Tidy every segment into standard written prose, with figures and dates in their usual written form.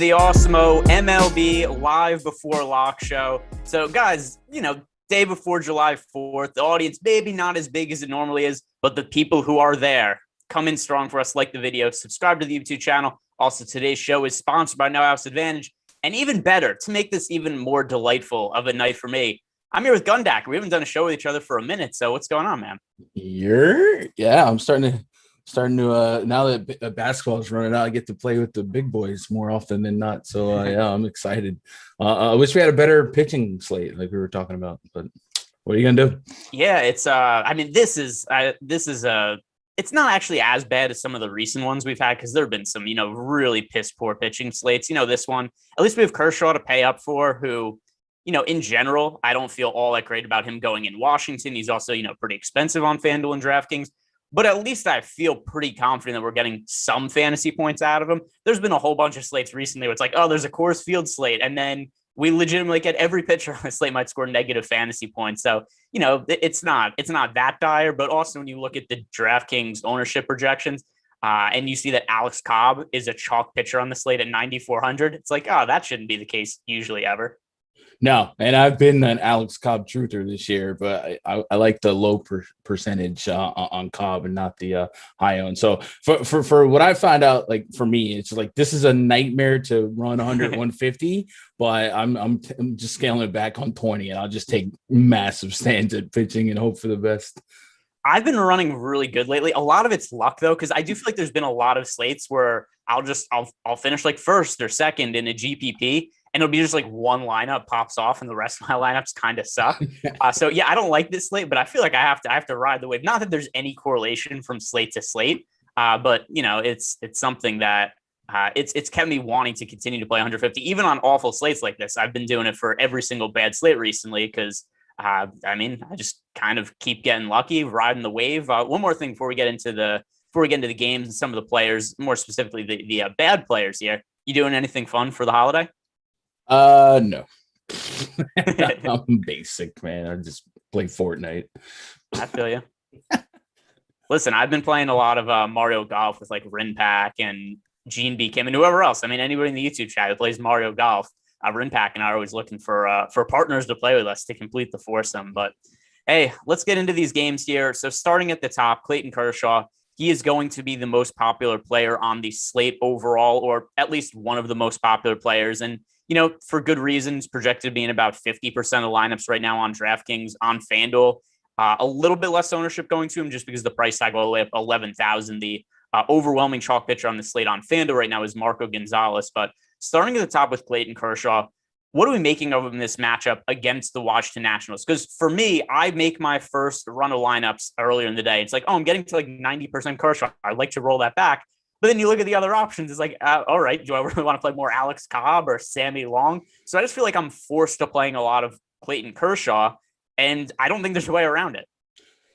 the Awesemo MLB live before lock show. So guys, day before July 4th, the audience maybe not as big as it normally is, but the people who are there come in strong for us. Like the video, subscribe to the YouTube channel. Also, today's show is sponsored by No House Advantage. And even better, to make this even more delightful of a night for me, I'm here with Gundacker. We haven't done a show with each other for a minute. So what's going on, man? I'm starting to now that basketball is running out, I get to play with the big boys more often than not. So I'm excited. I wish we had a better pitching slate like we were talking about, but what are you gonna do? Yeah, it's it's not actually as bad as some of the recent ones we've had, because there have been some really piss poor pitching slates. This one, at least we have Kershaw to pay up for, who in general I don't feel all that great about him going in Washington. He's also pretty expensive on FanDuel and DraftKings. But at least I feel pretty confident that we're getting some fantasy points out of him. There's been a whole bunch of slates recently where it's like, oh, there's a Coors Field slate. And then we legitimately get every pitcher on the slate might score negative fantasy points. So, it's not that dire. But also when you look at the DraftKings ownership projections and you see that Alex Cobb is a chalk pitcher on the slate at 9,400, it's like, oh, that shouldn't be the case usually ever. No, and I've been an Alex Cobb truther this year, but I like the low percentage on Cobb and not the high own. So for what I found out, like for me, it's like this is a nightmare to run 100, 150, but I'm just scaling it back on 20, and I'll just take massive stands at pitching and hope for the best. I've been running really good lately. A lot of it's luck though, because I do feel like there's been a lot of slates where I'll finish like first or second in a GPP. And it'll be just like one lineup pops off and the rest of my lineups kind of suck. So yeah, I don't like this slate, but I feel like I have to ride the wave. Not that there's any correlation from slate to slate, but it's something that it's kept me wanting to continue to play 150, even on awful slates like this. I've been doing it for every single bad slate recently because I just kind of keep getting lucky, riding the wave. One more thing before we get into the games and some of the players, more specifically the bad players here. You doing anything fun for the holiday? No. I'm basic, man. I just play Fortnite. I feel you. Listen, I've been playing a lot of Mario Golf with like Rinpack and Gene B. Kim and whoever else. Anybody in the YouTube chat who plays Mario Golf, Rinpack and I are always looking for partners to play with us to complete the foursome. But hey, let's get into these games here. So starting at the top, Clayton Kershaw. He is going to be the most popular player on the slate overall, or at least one of the most popular players. And for good reasons, projected to be in about 50% of lineups right now on DraftKings, on FanDuel. A little bit less ownership going to him just because the price tag all the way up 11,000. The overwhelming chalk pitcher on the slate on FanDuel right now is Marco Gonzalez. But starting at the top with Clayton Kershaw, what are we making of him in this matchup against the Washington Nationals? Because for me, I make my first run of lineups earlier in the day. It's like, oh, I'm getting to like 90% Kershaw. I'd like to roll that back. But then you look at the other options. It's like, all right, do I really want to play more Alex Cobb or Sammy Long? So I just feel like I'm forced to playing a lot of Clayton Kershaw, and I don't think there's a way around it.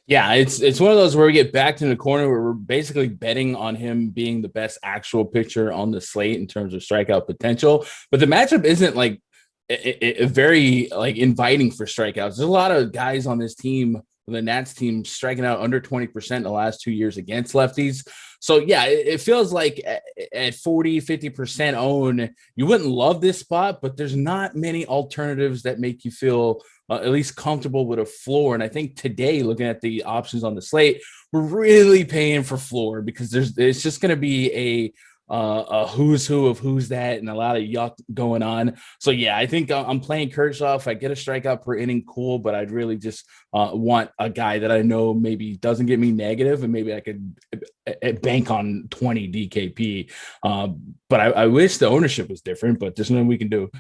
Yeah, it's one of those where we get backed in the corner where we're basically betting on him being the best actual pitcher on the slate in terms of strikeout potential. But the matchup isn't like very like inviting for strikeouts. There's a lot of guys on this team, the Nats team, striking out under 20% in the last 2 years against lefties. So yeah, it feels like at 40, 50% own, you wouldn't love this spot, but there's not many alternatives that make you feel at least comfortable with a floor. And I think today, looking at the options on the slate, we're really paying for floor because it's just going to be a who's who of who's that and a lot of yuck going on. So yeah, I think I'm playing Kershaw. If I get a strikeout per inning, cool, but I'd really just want a guy that I know maybe doesn't get me negative, and maybe I could bank on 20 DKP. But I wish the ownership was different, but there's nothing we can do.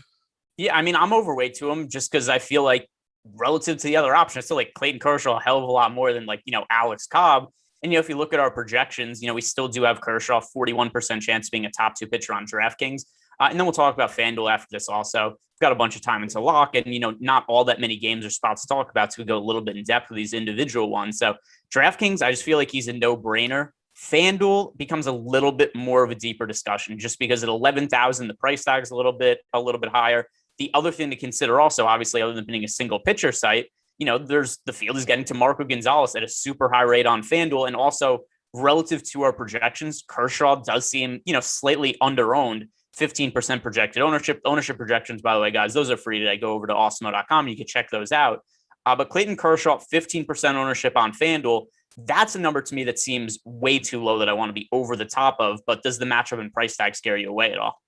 Yeah, I'm overweight to him just because I feel like relative to the other options, I still like Clayton Kershaw a hell of a lot more than Alex Cobb. And, if you look at our projections, we still do have Kershaw 41% chance of being a top two pitcher on DraftKings. And then we'll talk about FanDuel after this also. We've got a bunch of time into lock and, not all that many games or spots to talk about. So we go a little bit in depth with these individual ones. So DraftKings, I just feel like he's a no-brainer. FanDuel becomes a little bit more of a deeper discussion just because at 11,000, the price tag is a little bit higher. The other thing to consider also, obviously, other than being a single pitcher site, there's the field is getting to Marco Gonzalez at a super high rate on FanDuel. And also relative to our projections, Kershaw does seem, slightly underowned 15% projected ownership. Ownership projections, by the way, guys, those are free today. Go over to Awesemo.com. You can check those out. But Clayton Kershaw, 15% ownership on FanDuel. That's a number to me that seems way too low that I want to be over the top of. But does the matchup and price tag scare you away at all?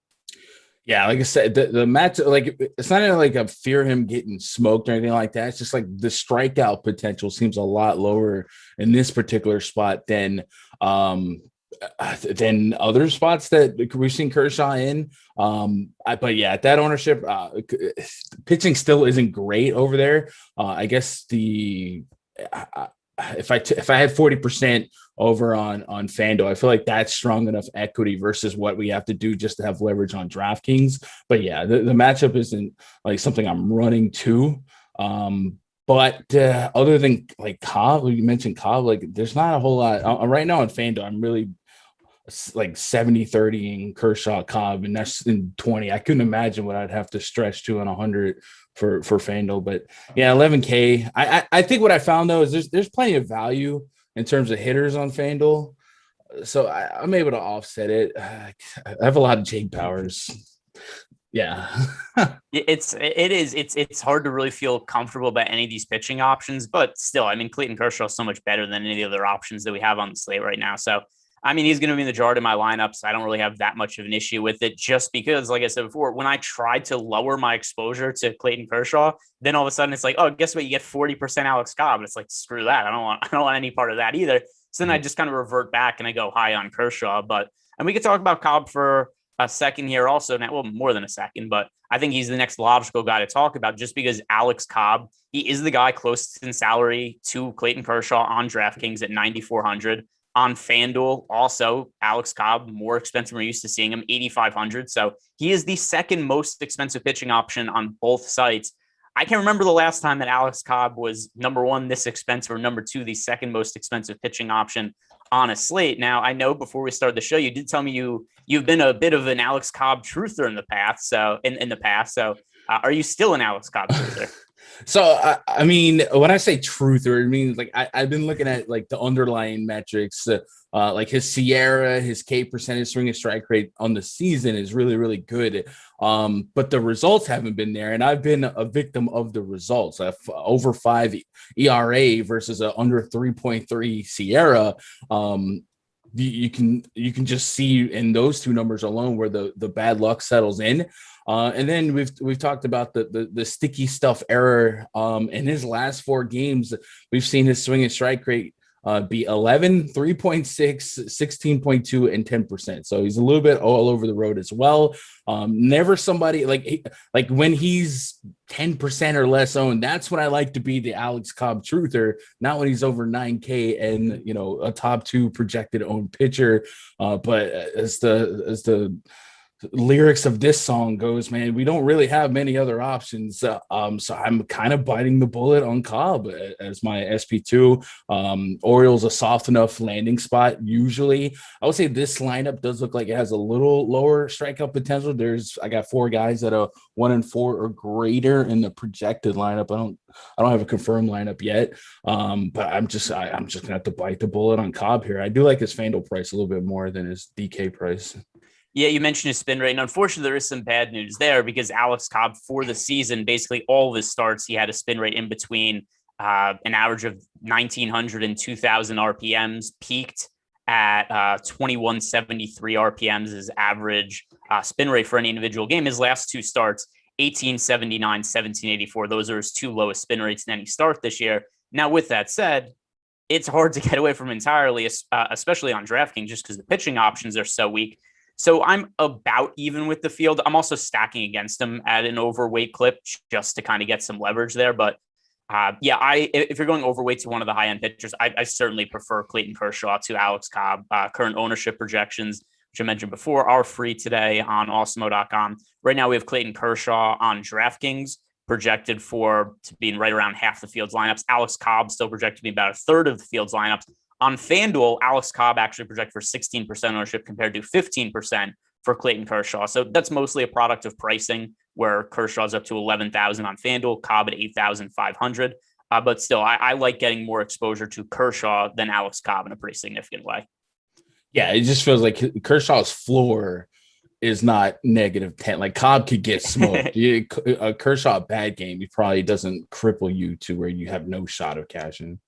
Yeah, like I said, the match, like, it's not even like I fear him getting smoked or anything like that. It's just like the strikeout potential seems a lot lower in this particular spot than other spots that we've seen Kershaw in. But yeah, at that ownership, pitching still isn't great over there. I guess if I had 40% over on FanDuel, I feel like that's strong enough equity versus what we have to do just to have leverage on DraftKings. But yeah, the matchup isn't like something I'm running to. But other than like Cobb, you mentioned Cobb, like there's not a whole lot right now on FanDuel. I'm really like 70-30 in Kershaw Cobb, and that's in 20. I couldn't imagine what I'd have to stretch to on 100 for FanDuel. But yeah, 11K. I think what I found though is there's plenty of value in terms of hitters on FanDuel, so I'm able to offset it. I have a lot of Jake Powers. Yeah. It's hard to really feel comfortable about any of these pitching options, but still, I mean, Clayton Kershaw is so much better than any of the other options that we have on the slate right now. So, I mean, he's going to be in the majority of my lineups. I don't really have that much of an issue with it just because, like I said before, when I tried to lower my exposure to Clayton Kershaw, then all of a sudden it's like, oh, guess what? You get 40% Alex Cobb. And it's like, screw that. I don't want any part of that either. So then I just kind of revert back and I go high on Kershaw. And we could talk about Cobb for a second here also. Now, well, more than a second, but I think he's the next logical guy to talk about just because Alex Cobb, he is the guy closest in salary to Clayton Kershaw on DraftKings at 9,400. On FanDuel, also, Alex Cobb, more expensive. We're used to seeing him, 8,500. So he is the second most expensive pitching option on both sites. I can't remember the last time that Alex Cobb was number one this expensive or number two, the second most expensive pitching option on a slate. Now, I know before we started the show, you did tell me you've been a bit of an Alex Cobb truther in the past. So are you still an Alex Cobb truther? So, I mean, when I say truther, it means like I've been looking at like the underlying metrics, like his Sierra, his K percentage, swing and strike rate on the season is really, really good. But the results haven't been there. And I've been a victim of the results. Over 5 ERA versus a under 3.3 Sierra. You can just see in those two numbers alone where the bad luck settles in. And then we've talked about the sticky stuff error. In his last 4 games, we've seen his swing and strike rate be 11, 3.6, 16.2, and 10%. So he's a little bit all over the road as well. Never somebody like when he's 10% or less owned. That's when I like to be the Alex Cobb truther, not when he's over 9K and a top 2 projected owned pitcher. But as the lyrics of this song goes, man, we don't really have many other options. So I'm kind of biting the bullet on Cobb as my SP2. Orioles a soft enough landing spot. Usually I would say this lineup does look like it has a little lower strikeout potential. I got 4 guys that are 1 and 4 or greater in the projected lineup. I don't have a confirmed lineup yet. But I'm just gonna have to bite the bullet on Cobb here. I do like his FanDuel price a little bit more than his DK price. Yeah, you mentioned his spin rate. And unfortunately, there is some bad news there because Alex Cobb for the season, basically all of his starts, he had a spin rate in between an average of 1,900 and 2,000 RPMs, peaked at 2,173 RPMs, his average spin rate for any individual game. His last 2 starts, 1,879, 1,784. Those are his 2 lowest spin rates in any start this year. Now, with that said, it's hard to get away from entirely, especially on DraftKings, just because the pitching options are so weak. So I'm about even with the field. I'm also stacking against him at an overweight clip just to kind of get some leverage there. But if you're going overweight to one of the high-end pitchers, I certainly prefer Clayton Kershaw to Alex Cobb. Current ownership projections, which I mentioned before, are free today on Awesemo.com. Right now we have Clayton Kershaw on DraftKings projected to be right around half the field's lineups. Alex Cobb still projected to be about a third of the field's lineups. On FanDuel, Alex Cobb actually projected for 16% ownership compared to 15% for Clayton Kershaw. So that's mostly a product of pricing where Kershaw's up to 11,000 on FanDuel, Cobb at 8,500. But still, I like getting more exposure to Kershaw than Alex Cobb in a pretty significant way. Yeah, it just feels like Kershaw's floor is not -10. Like Cobb could get smoked. A Kershaw bad game, he probably doesn't cripple you to where you have no shot of cashing.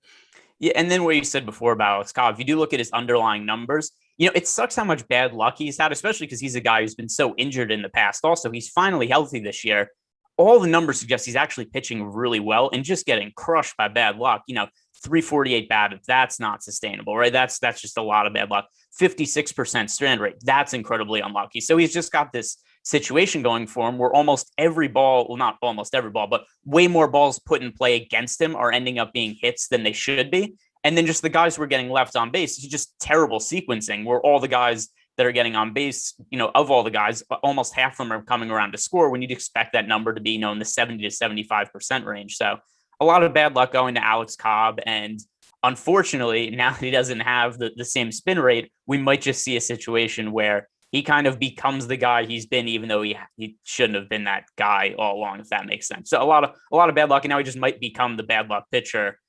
Yeah, and then what you said before about Alex Cobb, if you do look at his underlying numbers, it sucks how much bad luck he's had, especially because he's a guy who's been so injured in the past. Also, he's finally healthy this year. All the numbers suggest he's actually pitching really well and just getting crushed by bad luck. 348 batted, that's not sustainable, right? That's just a lot of bad luck. 56% strand rate, that's incredibly unlucky. So he's just got this situation going for him where almost every ball, well, not almost every ball, but way more balls put in play against him are ending up being hits than they should be. And then just the guys who are getting left on base, it's just terrible sequencing where all the guys that are getting on base, of all the guys, almost half of them are coming around to score when you'd expect that number to be, in the 70 to 75% range. So a lot of bad luck going to Alex Cobb. And unfortunately, now that he doesn't have the same spin rate, we might just see a situation where he kind of becomes the guy he's been, even though he shouldn't have been that guy all along, if that makes sense. So a lot of bad luck. And now he just might become the bad luck pitcher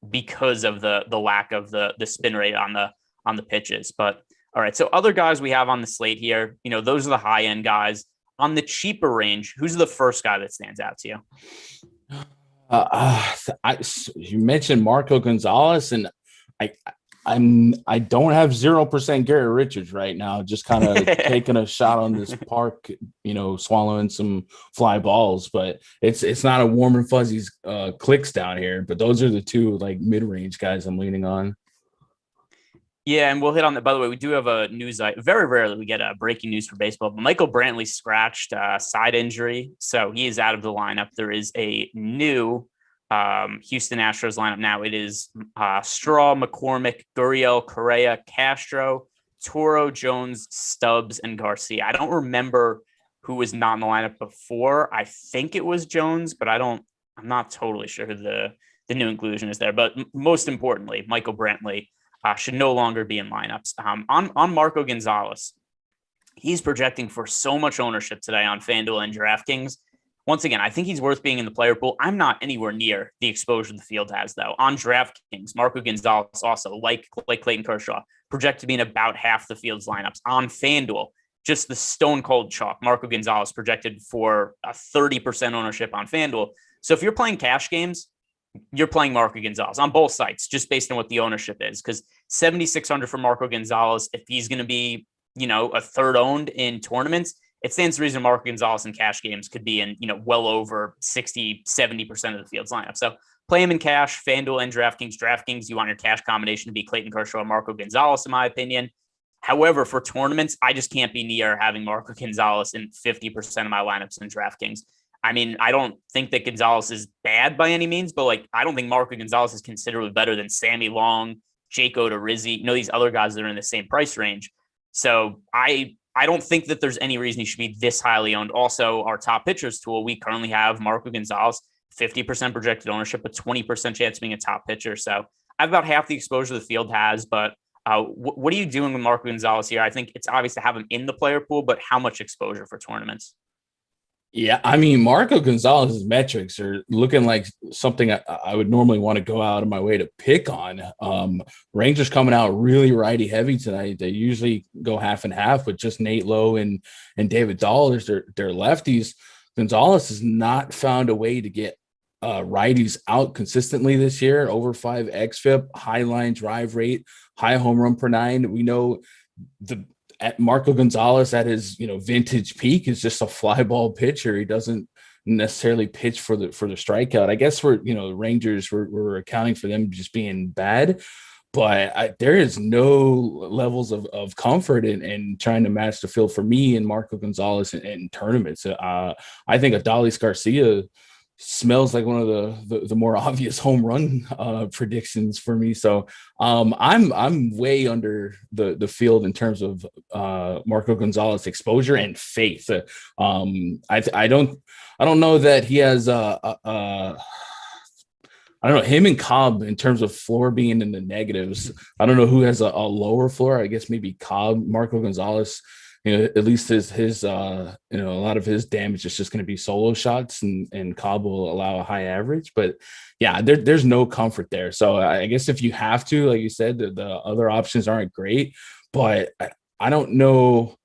because of the lack of the spin rate on the pitches. But all right, so other guys we have on the slate here, those are the high end guys. On the cheaper range, who's the first guy that stands out to you? You mentioned Marco Gonzalez, and I don't have 0% Garrett Richards right now. Just kind of taking a shot on this park, swallowing some fly balls. But it's not a warm and fuzzies clicks down here. But those are the two like mid range guys I'm leaning on. Yeah, and we'll hit on that. By the way, we do have a news. Very rarely we get breaking news for baseball, but Michael Brantley scratched side injury, so he is out of the lineup. There is a new Houston Astros lineup now. It is Straw, McCormick, Gurriel, Correa, Castro, Toro, Jones, Stubbs, and Garcia. I don't remember who was not in the lineup before. I think it was Jones, but I'm not totally sure who the new inclusion is there. But most importantly, Michael Brantley should no longer be in lineups. On Marco Gonzalez, he's projecting for so much ownership today on FanDuel and DraftKings. Once again, I think he's worth being in the player pool. I'm not anywhere near the exposure the field has, though. On DraftKings, Marco Gonzalez also, like Clayton Kershaw, projected to be in about half the field's lineups. On FanDuel, just the stone cold chalk. Marco Gonzalez projected for a 30% ownership on FanDuel. So if you're playing cash games, you're playing Marco Gonzalez on both sites, just based on what the ownership is. Because 7,600 for Marco Gonzalez, if he's going to be, a third owned in tournaments, it stands to reason Marco Gonzalez in cash games could be in, well over 60, 70% of the field's lineup. So play him in cash, FanDuel and DraftKings. DraftKings, you want your cash combination to be Clayton Kershaw and Marco Gonzalez, in my opinion. However, for tournaments, I just can't be near having Marco Gonzalez in 50% of my lineups in DraftKings. I mean, I don't think that Gonzalez is bad by any means, but I don't think Marco Gonzalez is considerably better than Sammy Long, Jake Odorizzi, these other guys that are in the same price range. So I don't think that there's any reason he should be this highly owned. Also, our top pitchers tool, we currently have Marco Gonzalez, 50% projected ownership, a 20% chance of being a top pitcher. So I have about half the exposure the field has, but what are you doing with Marco Gonzalez here? I think it's obvious to have him in the player pool, but how much exposure for tournaments? Yeah, I mean, Marco Gonzalez's metrics are looking like something I would normally want to go out of my way to pick on. Rangers coming out really righty heavy tonight. They usually go half and half, but just Nate Lowe and David Dahl as their lefties. Gonzalez has not found a way to get righties out consistently this year. Over 5 xFIP, high line drive rate, high home run per 9. We know at Marco Gonzalez at his vintage peak is just a fly ball pitcher. He doesn't necessarily pitch for the strikeout. I guess Rangers we're accounting for them just being bad, but there is no levels of comfort in trying to match the field for me and Marco Gonzalez in tournaments. I think Adolis Garcia smells like one of the more obvious home run predictions for me. So I'm way under the field in terms of Marco Gonzalez exposure and faith. I don't know that he has I don't know, him and Cobb in terms of floor being in the negatives. I don't know who has a lower floor. I guess maybe Cobb. Marco Gonzalez, at least his a lot of his damage is just going to be solo shots, and Cobb will allow a high average. But yeah, there's no comfort there. So I guess if you have to, like you said, the other options aren't great, but I don't know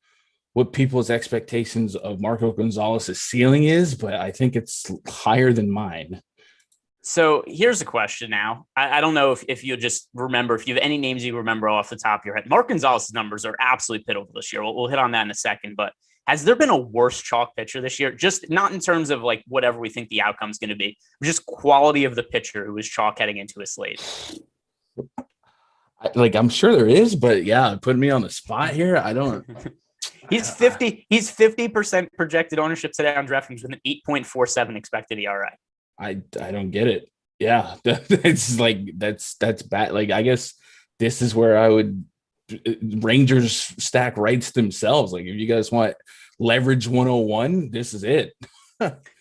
what people's expectations of Marco Gonzalez's ceiling is, but I think it's higher than mine. So here's a question now. I don't know if you just remember, if you have any names you remember off the top of your head. Mark Gonzalez's numbers are absolutely pitiful this year. We'll hit on that in a second, but has there been a worse chalk pitcher this year? Just not in terms of like whatever we think the outcome is going to be, just quality of the pitcher who was chalk heading into a slate. I'm sure there is, but yeah, putting me on the spot here. I don't. He's 50% projected ownership today on DraftKings with an 8.47 expected ERA. I don't get it. Yeah, it's like that's bad. Like, I guess this is where I would Rangers stack rights themselves. Like, if you guys want leverage 101, this is it.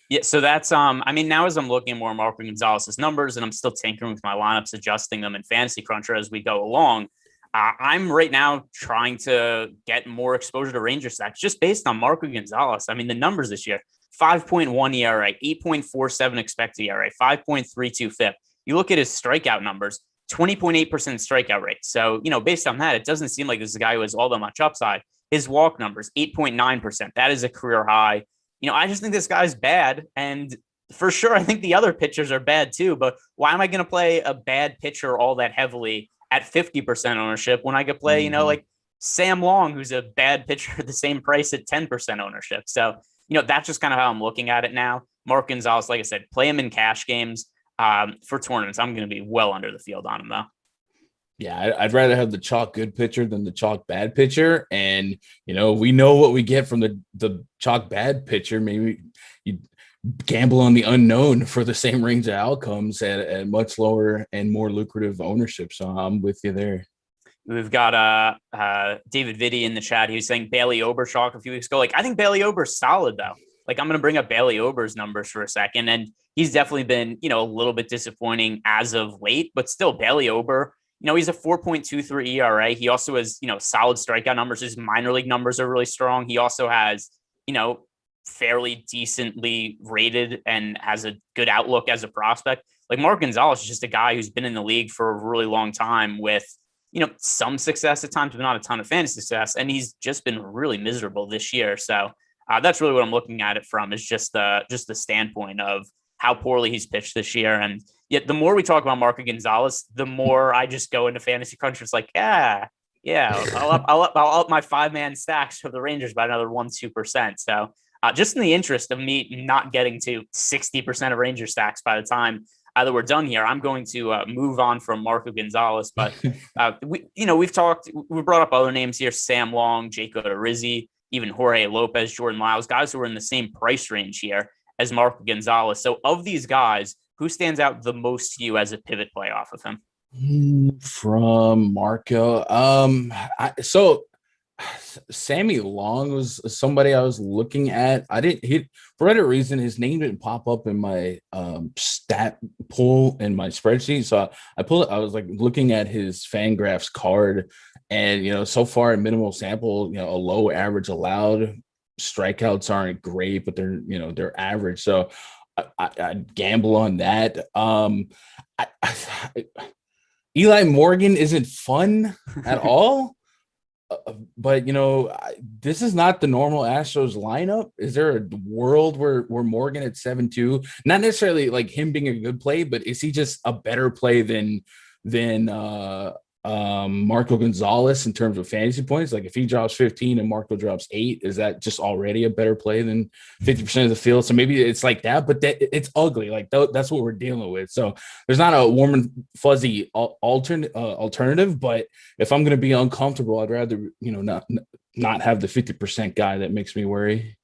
Yeah, so that's I mean, now as I'm looking more Marco Gonzalez's numbers, and I'm still tinkering with my lineups, adjusting them in Fantasy Cruncher as we go along. I'm right now trying to get more exposure to Ranger stacks just based on Marco Gonzalez. I mean, the numbers this year: 5.1 ERA, 8.47 expected ERA, 5.32 FIP. You look at his strikeout numbers, 20.8% strikeout rate. So, based on that, it doesn't seem like this is a guy who has all that much upside. His walk numbers, 8.9%. That is a career high. I just think this guy's bad. And for sure, I think the other pitchers are bad too. But why am I going to play a bad pitcher all that heavily at 50% ownership when I could play, like Sam Long, who's a bad pitcher at the same price at 10% ownership? So, that's just kind of how I'm looking at it now. Mark Gonzalez, like I said, play him in cash games. For tournaments, I'm going to be well under the field on him, though. Yeah, I'd rather have the chalk good pitcher than the chalk bad pitcher. And, we know what we get from the chalk bad pitcher. Maybe you gamble on the unknown for the same range of outcomes at much lower and more lucrative ownership. So I'm with you there. We've got David Vitti in the chat. He was saying Bailey Ober chalk a few weeks ago. Like, I think Bailey Ober's solid, though. Like, I'm going to bring up Bailey Ober's numbers for a second. And he's definitely been, a little bit disappointing as of late. But still, Bailey Ober, he's a 4.23 ERA. He also has, solid strikeout numbers. His minor league numbers are really strong. He also has, fairly decently rated and has a good outlook as a prospect. Like, Mark Gonzalez is just a guy who's been in the league for a really long time with, some success at times, but not a ton of fantasy success. And he's just been really miserable this year. So that's really what I'm looking at it from, is just the standpoint of how poorly he's pitched this year. And yet the more we talk about Marco Gonzalez, the more I just go into Fantasy Cruncher. It's like, yeah, I'll up my 5-man stacks for the Rangers by another 1-2%. So just in the interest of me not getting to 60% of Ranger stacks by the time either we're done here, I'm going to move on from Marco Gonzalez. But we brought up other names here: Sam Long, Jake Odorizzi, even Jorge Lopez, Jordan Lyles, guys who are in the same price range here as Marco Gonzalez. So of these guys, who stands out the most to you as a pivot play off of him? From Marco, Sammy Long was somebody I was looking at. For whatever reason, his name didn't pop up in my stat pool in my spreadsheet. So I was like looking at his Fangraphs card, and so far in minimal sample, a low average allowed. Strikeouts aren't great, but they're average. So I'd gamble on that. Eli Morgan isn't fun at all. But this is not the normal Astros lineup. Is there a world where Morgan at 7-2, not necessarily like him being a good play, but is he just a better play than Marco Gonzalez in terms of fantasy points? Like, if he drops 15 and Marco drops 8, is that just already a better play than 50% of the field? So maybe it's like that, but it's ugly. Like, that's what we're dealing with. So there's not a warm and fuzzy alternative, but if I'm going to be uncomfortable, I'd rather, not have the 50% guy that makes me worry.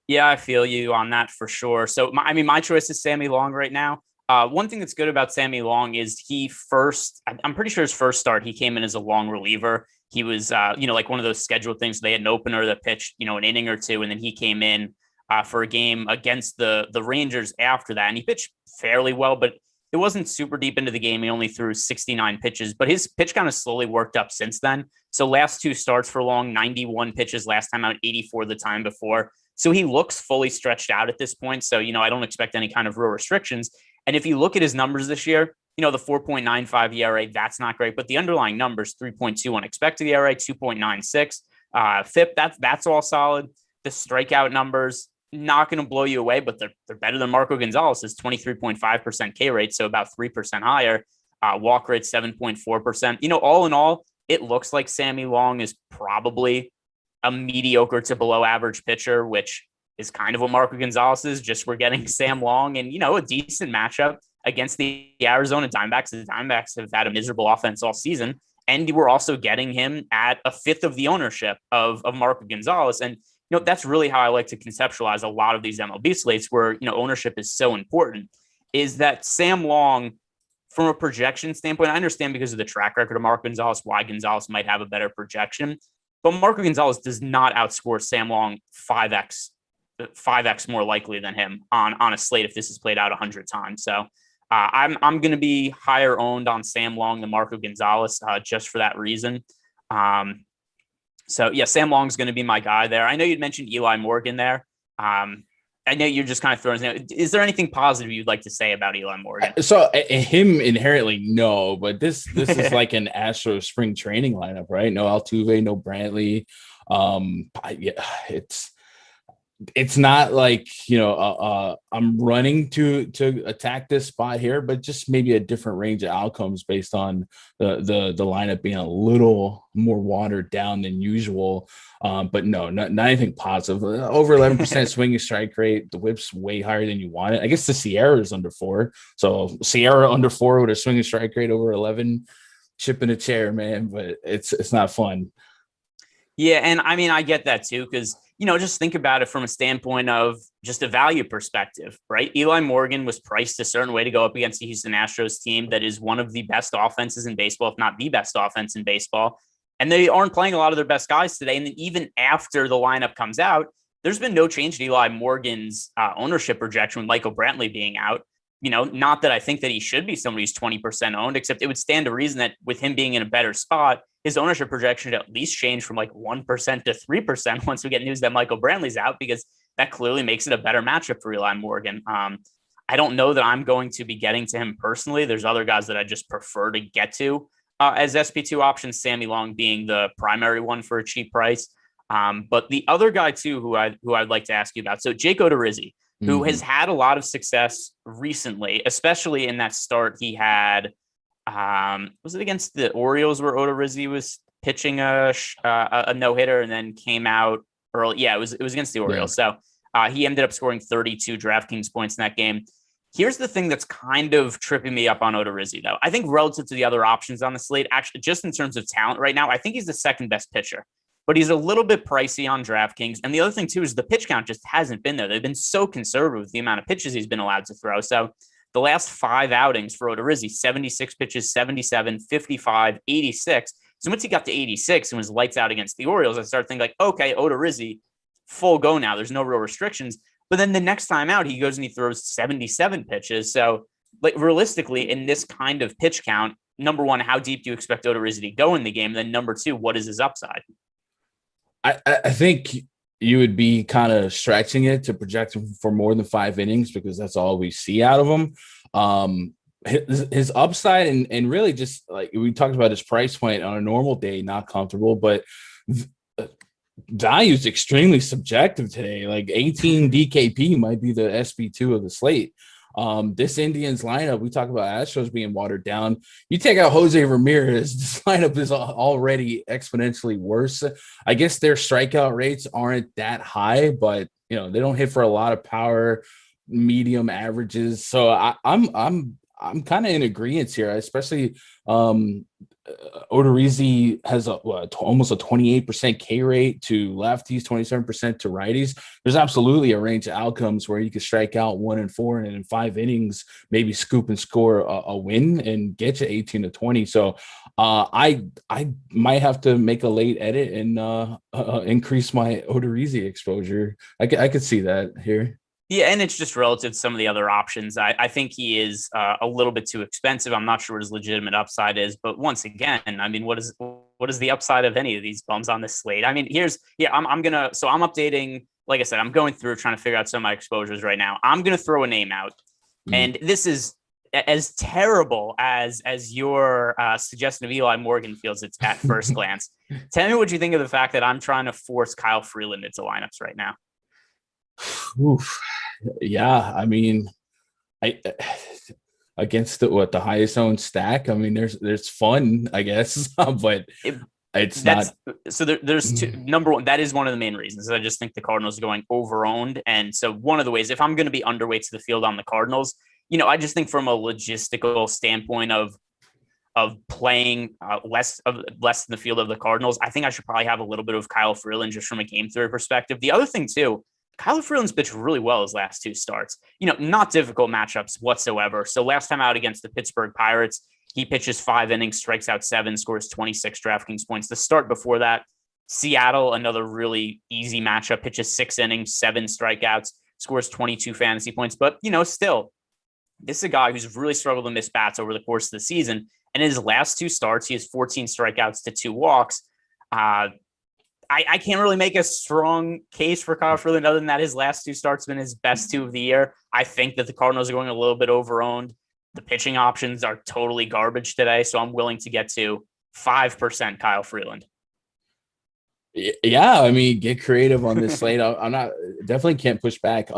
Yeah, I feel you on that for sure. So, my choice is Sammy Long right now. One thing that's good about Sammy Long is I'm pretty sure his first start, he came in as a long reliever. He was, like one of those scheduled things. They had an opener that pitched, an inning or two, and then he came in for a game against the Rangers after that. And he pitched fairly well, but it wasn't super deep into the game. He only threw 69 pitches, but his pitch kind of slowly worked up since then. So last 2 starts for Long, 91 pitches last time out, 84 the time before. So he looks fully stretched out at this point. So, I don't expect any kind of real restrictions. And if you look at his numbers this year, the 4.95 ERA, that's not great. But the underlying numbers, 3.21 expected ERA, 2.96. FIP, that's all solid. The strikeout numbers, not going to blow you away, but they're better than Marco Gonzalez's 23.5% K rate, so about 3% higher. Walk rate 7.4%. All in all, it looks like Sammy Long is probably a mediocre to below average pitcher, which is kind of what Marco Gonzalez is. Just we're getting Sam Long and, a decent matchup against the Arizona Diamondbacks. The Diamondbacks have had a miserable offense all season, and we're also getting him at a fifth of the ownership of Marco Gonzalez. And, that's really how I like to conceptualize a lot of these MLB slates where, ownership is so important, is that Sam Long, from a projection standpoint, I understand because of the track record of Marco Gonzalez, why Gonzalez might have a better projection, but Marco Gonzalez does not outscore Sam Long 5x more likely than him on a slate if this is played out 100 times. So I'm going to be higher owned on Sam Long than Marco Gonzalez just for that reason. So yeah, Sam Long is going to be my guy there. I know you'd mentioned Eli Morgan there. I know you're just kind of throwing his name. Is there anything positive you'd like to say about Eli Morgan? So him inherently, no, but this is like an Astros spring training lineup, right? No Altuve, no Brantley. It's not like, I'm running to attack this spot here, but just maybe a different range of outcomes based on the lineup being a little more watered down than usual. But no, not anything positive. Over 11% swinging strike rate. The whip's way higher than you want it. I guess the Sierra is under 4. So Sierra under 4 with a swinging strike rate over 11, chipping a chair, man. But it's not fun. Yeah, and I mean, I get that too, because just think about it from a standpoint of just a value perspective, right? Eli Morgan was priced a certain way to go up against the Houston Astros team that is one of the best offenses in baseball, if not the best offense in baseball. And they aren't playing a lot of their best guys today. And then even after the lineup comes out, there's been no change to Eli Morgan's ownership projection with Michael Brantley being out. Not that I think that he should be somebody who's 20% owned, except it would stand to reason that with him being in a better spot, his ownership projection should at least change from like 1% to 3% once we get news that Michael Brantley's out, because that clearly makes it a better matchup for Eli Morgan. I don't know that I'm going to be getting to him personally. There's other guys that I just prefer to get to as SP2 options, Sammy Long being the primary one for a cheap price. But the other guy too, who I'd like to ask you about. So Jake Odorizzi, who has had a lot of success recently, especially in that start he had. Was it against the Orioles where Odorizzi was pitching a no-hitter and then came out early? Yeah, it was against the Orioles. Yeah. So he ended up scoring 32 DraftKings points in that game. Here's the thing that's kind of tripping me up on Odorizzi, though. I think relative to the other options on the slate, actually, just in terms of talent right now, I think he's the second best pitcher. But he's a little bit pricey on DraftKings. And the other thing, too, is the pitch count just hasn't been there. They've been so conservative with the amount of pitches he's been allowed to throw. So the last 5 outings for Odorizzi, 76 pitches, 77, 55, 86. So once he got to 86 and was lights out against the Orioles, I started thinking like, okay, Odorizzi, full go now. There's no real restrictions. But then the next time out, he goes and he throws 77 pitches. So like realistically, in this kind of pitch count, number one, how deep do you expect Odorizzi to go in the game? And then number two, what is his upside? I think you would be kind of stretching it to project him for more than 5 innings because that's all we see out of him. His upside and really just like we talked about his price point on a normal day, not comfortable, but value is extremely subjective today. Like 18 DKP might be the SP2 of the slate. This Indians lineup, we talk about Astros being watered down. You take out Jose Ramirez, this lineup is already exponentially worse. I guess their strikeout rates aren't that high, but they don't hit for a lot of power, medium averages. So I'm kind of in agreement here, especially Odorizzi has almost a 28% K rate to lefties, 27% to righties. There's absolutely a range of outcomes where you could strike out 1 and 4 and in 5 innings, maybe scoop and score a win and get you 18 to 20. So I might have to make a late edit and increase my Odorizzi exposure. I could see that here. Yeah, and it's just relative to some of the other options. I think he is a little bit too expensive. I'm not sure what his legitimate upside is, but once again, I mean, what is the upside of any of these bums on this slate? I mean, I'm updating. Like I said, I'm going through trying to figure out some of my exposures right now. I'm gonna throw a name out, and this is as terrible as your suggestion of Eli Morgan feels it's at first glance. Tell me what you think of the fact that I'm trying to force Kyle Freeland into lineups right now. Oof. Yeah, I mean, I against the highest owned stack. I mean, there's fun, I guess, but it's not. So there's two. Number one, that is one of the main reasons. I just think the Cardinals are going over-owned, and so one of the ways, if I'm going to be underweight to the field on the Cardinals, I just think from a logistical standpoint of playing less in the field of the Cardinals, I think I should probably have a little bit of Kyle Freeland just from a game theory perspective. The other thing too, Kyle Freeland's pitched really well his last two starts. Not difficult matchups whatsoever. So last time out against the Pittsburgh Pirates, he pitches 5 innings, strikes out 7, scores 26 DraftKings points. The start before that, Seattle, another really easy matchup, pitches 6 innings, 7 strikeouts, scores 22 fantasy points. But, still, this is a guy who's really struggled to miss bats over the course of the season. And in his last 2 starts, he has 14 strikeouts to 2 walks. I can't really make a strong case for Kyle Freeland other than that his last 2 starts have been his best 2 of the year. I think that the Cardinals are going a little bit over-owned. The pitching options are totally garbage today, so I'm willing to get to 5% Kyle Freeland. Yeah, I mean, get creative on this slate. I'm not definitely can't push back.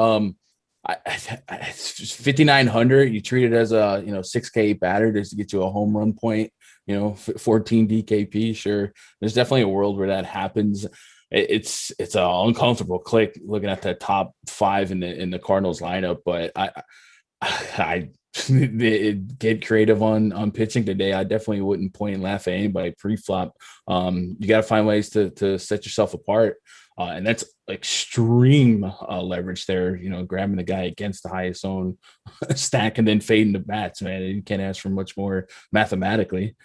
It's 5,900. You treat it as a 6K batter just to get you a home run point. 14 DKP. Sure, there's definitely a world where that happens. It's an uncomfortable click looking at the top 5 in the Cardinals lineup, but I get creative on pitching today. I definitely wouldn't point and laugh at anybody pre-flop. You got to find ways to set yourself apart. And that's extreme leverage there, grabbing the guy against the highest owned stack and then fading the bats, man. You can't ask for much more mathematically.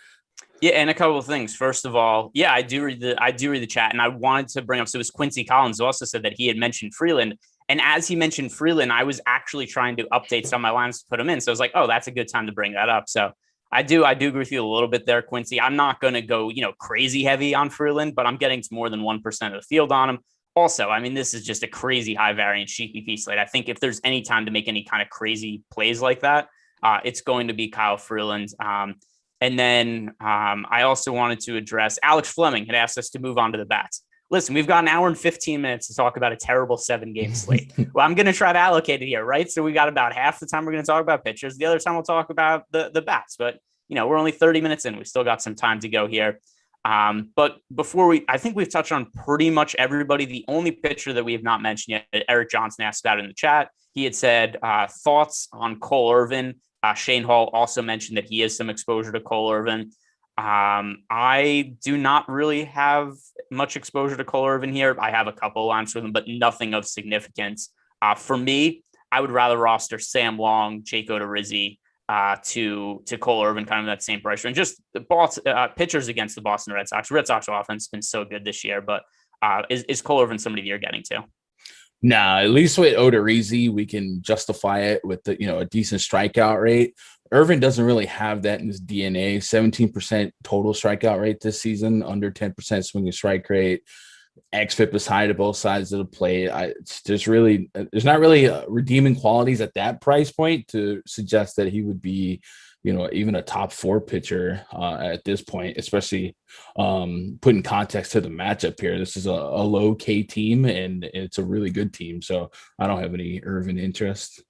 Yeah, and a couple of things. First of all, yeah, I do read the chat, and I wanted to bring up. So it was Quincy Collins who also said that he had mentioned Freeland. And as he mentioned Freeland, I was actually trying to update some of my lines to put him in. So I was like, oh, that's a good time to bring that up. So I do agree with you a little bit there, Quincy. I'm not going to go, crazy heavy on Freeland, but I'm getting to more than 1% of the field on him. Also, I mean, this is just a crazy high variance GPP slate. I think if there's any time to make any kind of crazy plays like that, it's going to be Kyle Freeland. And then I also wanted to address Alex Fleming had asked us to move on to the bats. Listen, we've got an hour and 15 minutes to talk about a terrible 7-game slate. Well, I'm going to try to allocate it here, right? So we got about half the time we're going to talk about pitchers. The other time we'll talk about the bats. But, we're only 30 minutes in. We still got some time to go here. But I think we've touched on pretty much everybody. The only pitcher that we have not mentioned yet, Eric Johnson asked about in the chat. He had said thoughts on Cole Irvin. Shane Hall also mentioned that he has some exposure to Cole Irvin. I do not really have much exposure to Cole Irvin here. I have a couple of lines with him, but nothing of significance. For me, I would rather roster Sam Long, Jake Odorizzi, to Cole Irvin, kind of that same price range. Just the pitchers against the Boston Red Sox. Red Sox offense has been so good this year, but is Cole Irvin somebody that you're getting to? Nah, at least with Odorizzi, we can justify it with a decent strikeout rate. Irvin doesn't really have that in his DNA. 17% total strikeout rate this season, under 10% swinging strike rate. xFIP is high to both sides of the plate. There's not really redeeming qualities at that price point to suggest that he would be, even a top 4 pitcher at this point, especially putting context to the matchup here. This is a low K team and it's a really good team. So I don't have any Irvin interest.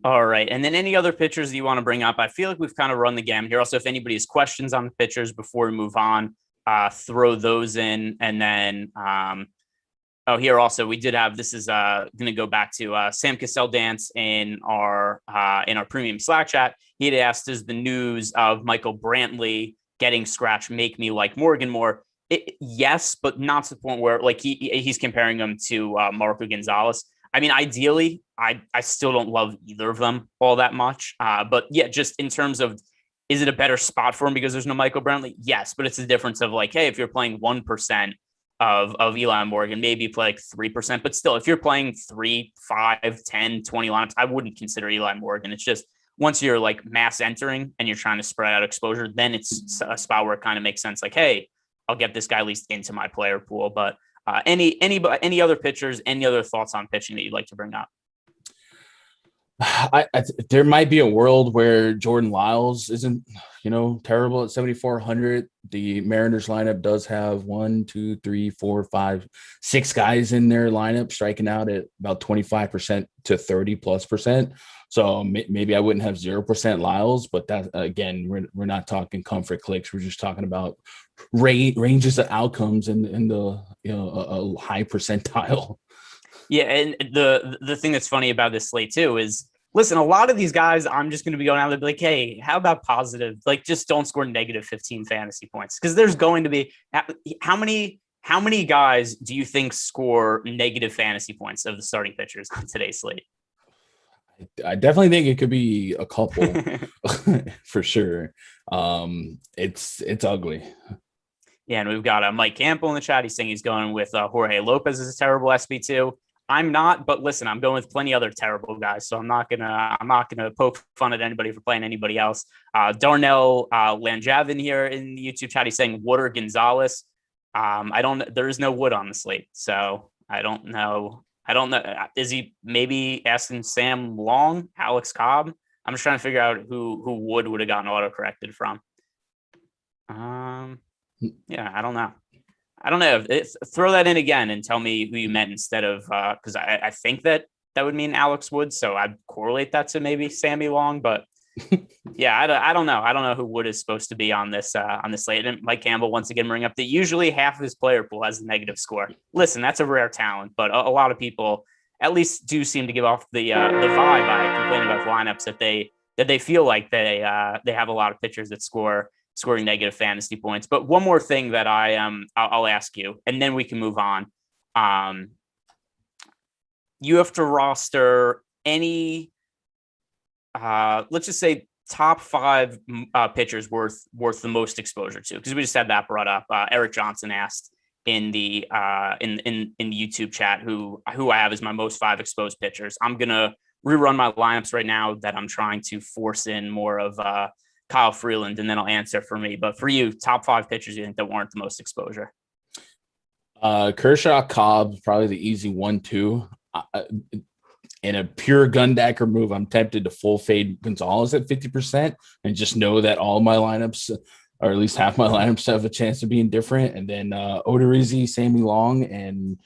All right. And then any other pitchers that you want to bring up? I feel like we've kind of run the gamut here. Also, if anybody has questions on the pitchers before we move on, throw those in. And then, here also, we did have, this is going to go back to Sam Cassell Dance in our premium Slack chat. He had asked, does the news of Michael Brantley getting scratched make me like Morgan more? Yes, but not to the point where he's comparing him to Marco Gonzalez. I mean, ideally, I still don't love either of them all that much. But yeah, just in terms of, is it a better spot for him because there's no Michael Brantley? Yes, but it's a difference of hey, if you're playing 1% of Eli Morgan, maybe play 3%. But still, if you're playing 3, 5, 10, 20 lineups, I wouldn't consider Eli Morgan. It's just once you're mass entering and you're trying to spread out exposure, then it's a spot where it kind of makes sense. Hey, I'll get this guy at least into my player pool. But any other pitchers, any other thoughts on pitching that you'd like to bring up? There might be a world where Jordan Lyles isn't, terrible at 7,400. The Mariners lineup does have 1, 2, 3, 4, 5, 6 guys in their lineup striking out at about 25% to 30+%. So maybe I wouldn't have 0% Lyles, but that again, we're not talking comfort clicks. We're just talking about ranges of outcomes in the a high percentile. Yeah, and the thing that's funny about this slate too is, listen, a lot of these guys, I'm just going to be going out and be like, hey, how about positive? Like, just don't score negative 15 fantasy points, because there's going to be how many guys do you think score negative fantasy points of the starting pitchers on today's slate? I definitely think it could be a couple for sure. It's ugly. Yeah, and we've got Mike Campbell in the chat. He's saying he's going with Jorge Lopez as a terrible SB2. I'm not, but listen, I'm going with plenty other terrible guys, so I'm not gonna poke fun at anybody for playing anybody else. Darnell Lanjavin here in the YouTube chat. He's saying Wood or Gonzalez. There is no Wood on the slate, so I don't know. Is he maybe asking Sam Long, Alex Cobb? I'm just trying to figure out who Wood would have gotten auto corrected from. Yeah, I don't know. Throw that in again and tell me who you meant instead of, because I think that would mean Alex Wood. So I'd correlate that to maybe Sammy Long, but yeah, I don't know. I don't know who Wood is supposed to be on this slate. And Mike Campbell, once again, bring up that usually half of his player pool has a negative score. Listen, that's a rare talent, but a lot of people at least do seem to give off the vibe by complaining about lineups that they feel like they have a lot of pitchers that scoring negative fantasy points. But one more thing that I'll ask you, and then we can move on. You have to roster any, let's just say top 5 pitchers worth the most exposure to, because we just had that brought up. Eric Johnson asked in the YouTube chat who I have as my most 5 exposed pitchers. I'm gonna rerun my lineups right now that I'm trying to force in more of Kyle Freeland, and then I'll answer for me. But for you, top 5 pitchers you think that warrant the most exposure? Kershaw, Cobb, probably the easy 1-2. In a pure Gundacker move, I'm tempted to full fade Gonzalez at 50% and just know that all my lineups, or at least half my lineups, have a chance of being different. And then Odorizzi, Sammy Long, and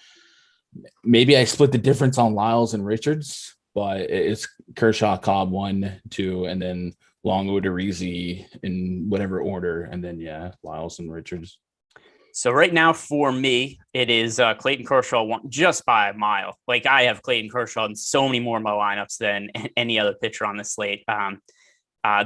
maybe I split the difference on Lyles and Richards, but it's Kershaw, Cobb 1, 2, and then Long, Odorizzi in whatever order, and then Lyles and Richards. So right now for me, it is Clayton Kershaw just by a mile. Like, I have Clayton Kershaw in so many more of my lineups than any other pitcher on the slate.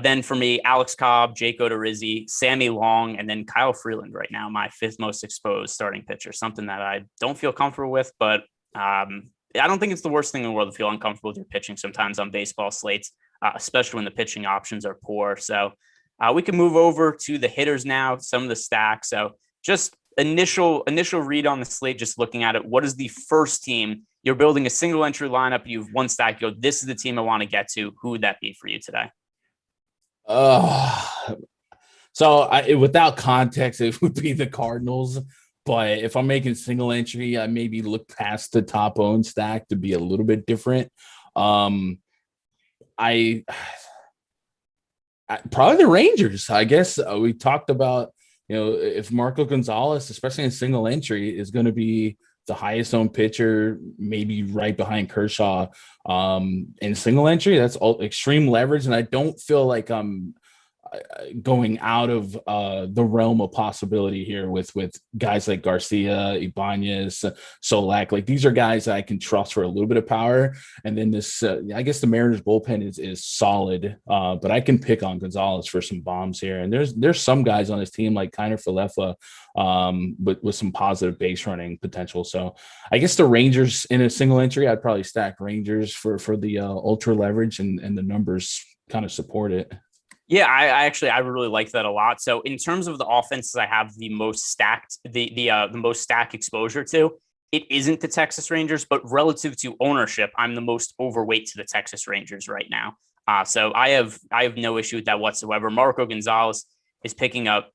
Then for me, Alex Cobb, Jake Odorizzi, Sammy Long, and then Kyle Freeland right now, my 5th most exposed starting pitcher. Something that I don't feel comfortable with, but I don't think it's the worst thing in the world to feel uncomfortable with your pitching sometimes on baseball slates, especially when the pitching options are poor. So we can move over to the hitters now, some of the stacks. So just initial read on the slate, just looking at it. What is the first team? You're building a single entry lineup. You have one stack. You go, this is the team I want to get to. Who would that be for you today? So without context, it would be the Cardinals. But if I'm making single entry, I maybe look past the top owned stack to be a little bit different. I probably the Rangers. I guess we talked about, if Marco Gonzalez, especially in single entry, is going to be the highest owned pitcher, maybe right behind Kershaw in single entry, that's all extreme leverage. And I don't feel like I'm going out of the realm of possibility here with guys like Garcia, Ibanez, Solak. Like, these are guys that I can trust for a little bit of power. And then this, I guess the Mariners bullpen is solid, but I can pick on Gonzalez for some bombs here. And there's some guys on this team like Kiner Falefa, but with some positive base running potential. So I guess the Rangers in a single entry, I'd probably stack Rangers for the ultra leverage, and the numbers kind of support it. Yeah, I really like that a lot. So in terms of the offenses I have the most stacked, the most stacked exposure to, it isn't the Texas Rangers, but relative to ownership, I'm the most overweight to the Texas Rangers right now. So I have no issue with that whatsoever. Marco Gonzalez is picking up,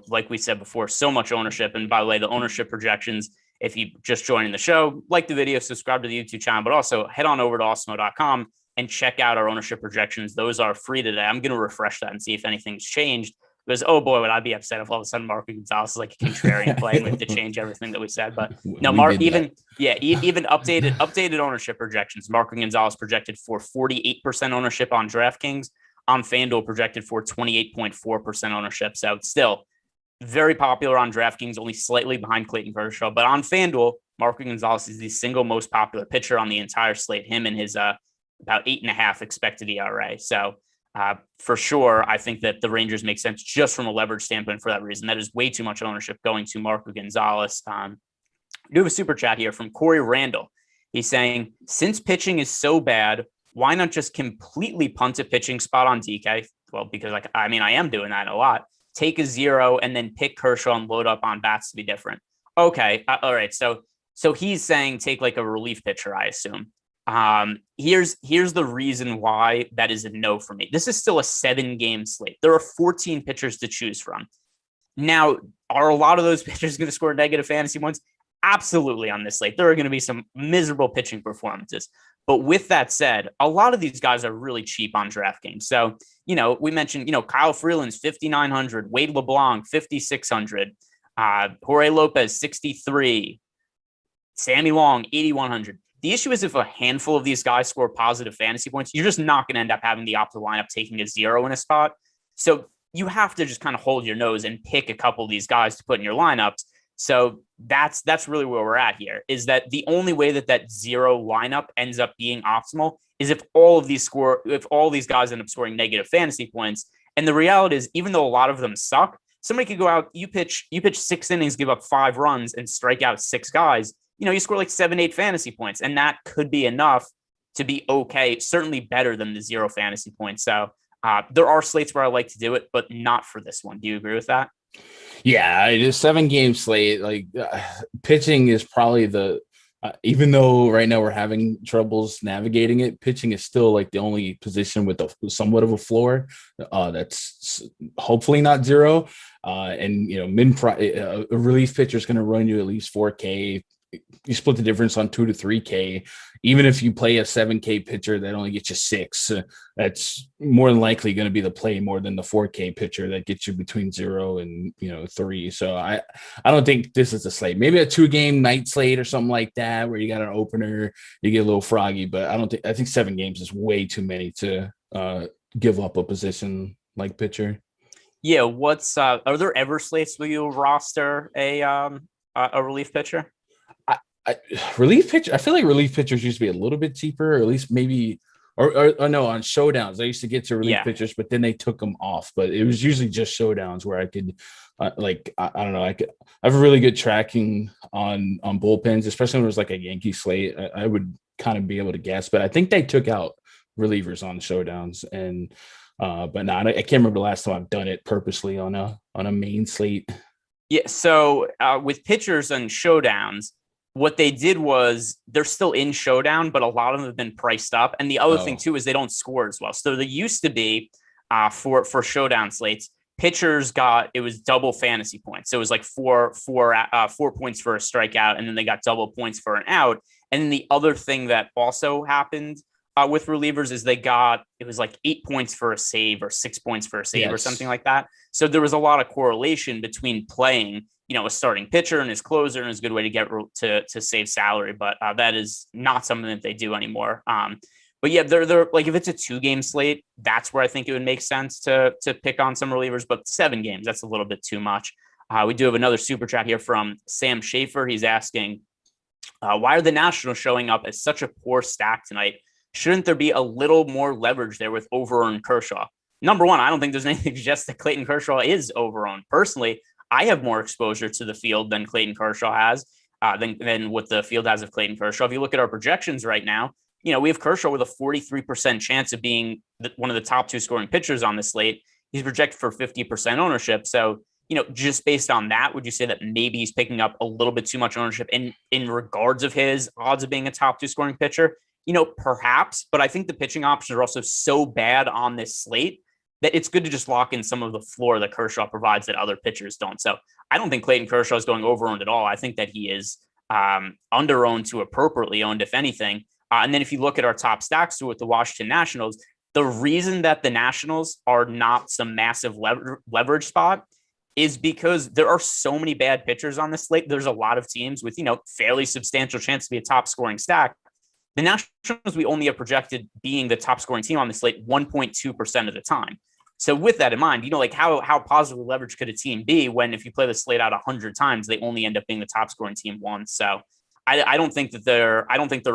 like we said before, so much ownership. And by the way, the ownership projections, if you just joining the show, like the video, subscribe to the YouTube channel, but also head on over to Awesemo.com. and check out our ownership projections. Those are free today. I'm going to refresh that and see if anything's changed. Because, oh boy, would I be upset if all of a sudden Marco Gonzalez is like a contrarian play and we have to change everything that we said. But no, even updated ownership projections. Marco Gonzalez projected for 48% ownership on DraftKings. On FanDuel projected for 28.4% ownership. So it's still very popular on DraftKings, only slightly behind Clayton Kershaw. But on FanDuel, Marco Gonzalez is the single most popular pitcher on the entire slate, him and his about 8.5 expected ERA. So for sure, I think that the Rangers make sense just from a leverage standpoint for that reason. That is way too much ownership going to Marco Gonzalez. We do have a super chat here from Corey Randall. He's saying, since pitching is so bad, why not just completely punt a pitching spot on DK? Well, because I am doing that a lot. Take a 0 and then pick Kershaw and load up on bats to be different. Okay. All right. So he's saying take like a relief pitcher, I assume. Here's the reason why that is a no for me. This is still a 7-game slate. There are 14 pitchers to choose from. Now, are a lot of those pitchers going to score negative fantasy points? Absolutely on this slate. There are going to be some miserable pitching performances. But with that said, a lot of these guys are really cheap on DraftKings. So, we mentioned, Kyle Freeland's 5,900, Wade LeBlanc, 5,600, Jorge Lopez, 63, Sammy Long, 8,100. The issue is if a handful of these guys score positive fantasy points, you're just not going to end up having the optimal lineup taking a 0 in a spot. So you have to just kind of hold your nose and pick a couple of these guys to put in your lineups. So that's really where we're at here, is that the only way that 0 lineup ends up being optimal is if all these guys end up scoring negative fantasy points. And the reality is, even though a lot of them suck, somebody could go out, you pitch 6 innings, give up 5 runs and strike out 6 guys. You score like 7-8 fantasy points, and that could be enough to be okay, certainly better than the 0 fantasy points. So there are slates where I like to do it, but not for this one. Do you agree with that? Yeah, it is 7-game slate. Like pitching is probably even though right now we're having troubles navigating it, pitching is still like the only position with somewhat of a floor. That's hopefully not 0. And a relief pitcher is going to run you at least 4K. You split the difference on 2 to 3K. Even if you play a 7K pitcher that only gets you 6, that's more than likely going to be the play more than the 4K pitcher that gets you between 0 and 3. So I don't think this is a slate. Maybe a 2-game night slate or something like that where you got an opener, you get a little froggy. But I think 7 games is way too many to give up a position like pitcher. Yeah. Are there ever slates where you roster a relief pitcher? Relief pitcher. I feel like relief pitchers used to be a little bit cheaper, or at least maybe, or no, on showdowns. I used to get to relief pitchers, but then they took them off. But it was usually just showdowns where I could, I don't know, I have a really good tracking on bullpens, especially when it was like a Yankee slate. I would kind of be able to guess, but I think they took out relievers on showdowns, and but no, I can't remember the last time I've done it purposely on a main slate. Yeah. So with pitchers and showdowns, what they did was they're still in showdown, but a lot of them have been priced up. And the other thing too is they don't score as well. So there used to be for showdown slates, pitchers it was double fantasy points. So it was like 4 points for a strikeout, and then they got double points for an out. And then the other thing that also happened with relievers is it was like 8 points for a save or 6 points for a save or something like that. So there was a lot of correlation between playing a starting pitcher and his closer, and is a good way to get to save salary. But that is not something that they do anymore. But yeah, they're like, if it's a 2-game slate, that's where I think it would make sense to pick on some relievers. But 7 games, that's a little bit too much. We do have another super chat here from Sam Schaefer. He's asking, why are the Nationals showing up as such a poor stack tonight? Shouldn't there be a little more leverage there with overowned Kershaw? Number one, I don't think there's anything to suggest that Clayton Kershaw is overowned. Personally, I have more exposure to the field than Clayton Kershaw has, than what the field has of Clayton Kershaw. If you look at our projections right now, we have Kershaw with a 43% chance of being one of the top 2 scoring pitchers on the slate. He's projected for 50% ownership. So, just based on that, would you say that maybe he's picking up a little bit too much ownership in regards of his odds of being a top 2 scoring pitcher? Perhaps, but I think the pitching options are also so bad on this slate that it's good to just lock in some of the floor that Kershaw provides that other pitchers don't. So I don't think Clayton Kershaw is going overowned at all. I think that he is underowned to appropriately owned, if anything. And then if you look at our top stacks with the Washington Nationals, the reason that the Nationals are not some massive leverage spot is because there are so many bad pitchers on the slate. There's a lot of teams with, fairly substantial chance to be a top scoring stack. The Nationals, we only have projected being the top scoring team on the slate 1.2% of the time. So with that in mind, how positively leveraged could a team be when if you play the slate out 100 times, they only end up being the top scoring team once. So I don't think they're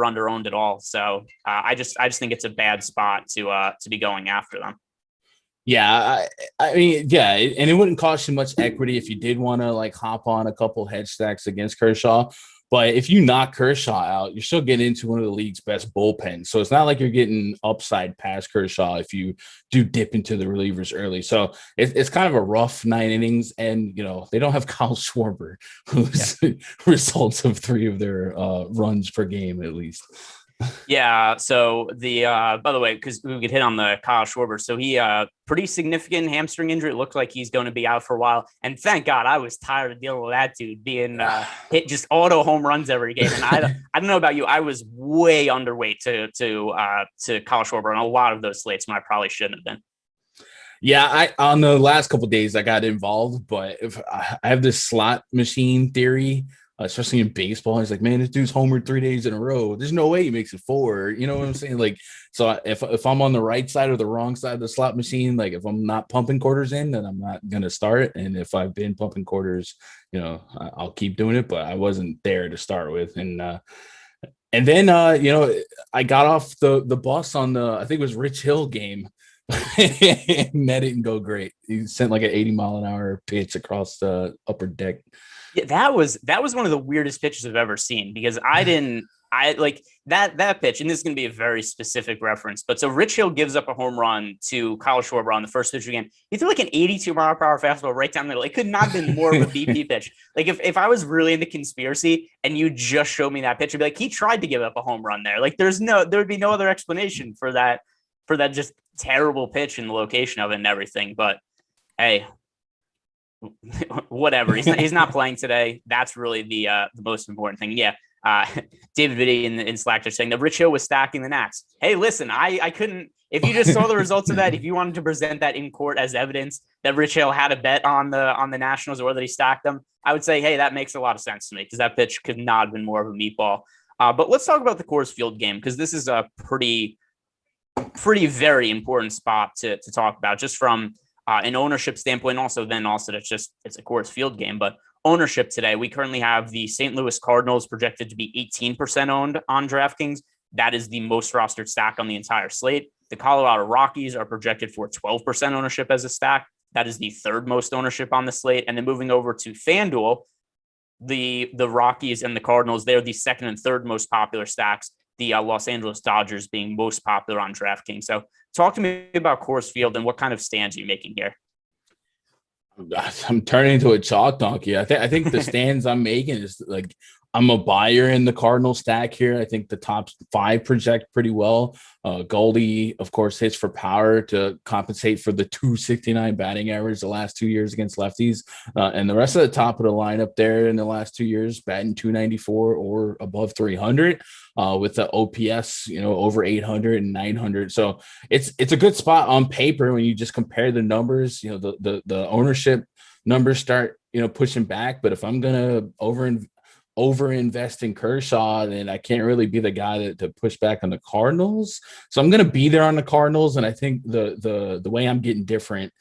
under owned at all. So I just think it's a bad spot to be going after them. Yeah, I mean, yeah, and it wouldn't cost you much equity if you did want to hop on a couple hedge stacks against Kershaw. But if you knock Kershaw out, you're still getting into one of the league's best bullpens. So it's not like you're getting upside past Kershaw if you do dip into the relievers early. So it's kind of a rough 9 innings. And, they don't have Kyle Schwarber, who's results of 3 of their runs per game, at least. Yeah. So by the way, because we could hit on the Kyle Schwarber. So he pretty significant hamstring injury. It looked like he's going to be out for a while. And thank God, I was tired of dealing with that dude being hit just auto home runs every game. And I don't know about you. I was way underweight to Kyle Schwarber on a lot of those slates when I probably shouldn't have been. Yeah, on the last couple of days I got involved, but if I have this slot machine theory. Especially in baseball, he's like, man, this dude's homered 3 days in a row. There's no way he makes it 4. You know what I'm saying? So if I'm on the right side or the wrong side of the slot machine, if I'm not pumping quarters in, then I'm not gonna start. And if I've been pumping quarters, I'll keep doing it. But I wasn't there to start with, and then I got off the bus on the I think it was Rich Hill game. And that didn't go great. He sent an 80-mile-an-hour pitch across the upper deck. Yeah, that was one of the weirdest pitches I've ever seen because I like that pitch, and this is going to be a very specific reference. But so Rich Hill gives up a home run to Kyle Schwarber on the first pitch again. He threw an 82-mile-per-hour fastball right down the middle. It could not have been more of a BP pitch. If I was really into conspiracy and you just showed me that pitch, I'd be like, he tried to give up a home run there. There would be no other explanation for that just terrible pitch and the location of it and everything. But hey. Whatever. He's not playing today. That's really the most important thing. Yeah. David Vitti in Slack are saying that Rich Hill was stacking the Nats. Hey, listen, I couldn't. If you just saw the results of that, if you wanted to present that in court as evidence that Rich Hill had a bet on the Nationals or that he stacked them, I would say, hey, that makes a lot of sense to me because that pitch could not have been more of a meatball. But let's talk about the Coors Field game because this is a pretty very important spot to talk about just from an ownership standpoint, also that's it's a Coors Field game, but ownership today, we currently have the St. Louis Cardinals projected to be 18% owned on DraftKings. That is the most rostered stack on the entire slate. The Colorado Rockies are projected for 12% ownership as a stack. That is the 3rd most ownership on the slate. And then moving over to FanDuel, the Rockies and the Cardinals, they're the 2nd and 3rd most popular stacks. The Los Angeles Dodgers being most popular on DraftKings. So talk to me about Coors Field and what kind of stands are you making here? I'm turning into a chalk donkey. I think the stands I'm making is I'm a buyer in the Cardinal stack here. I think the top 5 project pretty well. Goldie, of course, hits for power to compensate for the 269 batting average the last 2 years against lefties. And the rest of the top of the lineup there in the last 2 years, batting 294 or above 300 with the OPS, over 800 and 900. So it's a good spot on paper when you just compare the numbers. The ownership numbers start, pushing back. But if I'm going to over-invest in Kershaw, then I can't really be the guy to push back on the Cardinals. So I'm going to be there on the Cardinals. And I think the way I'm getting different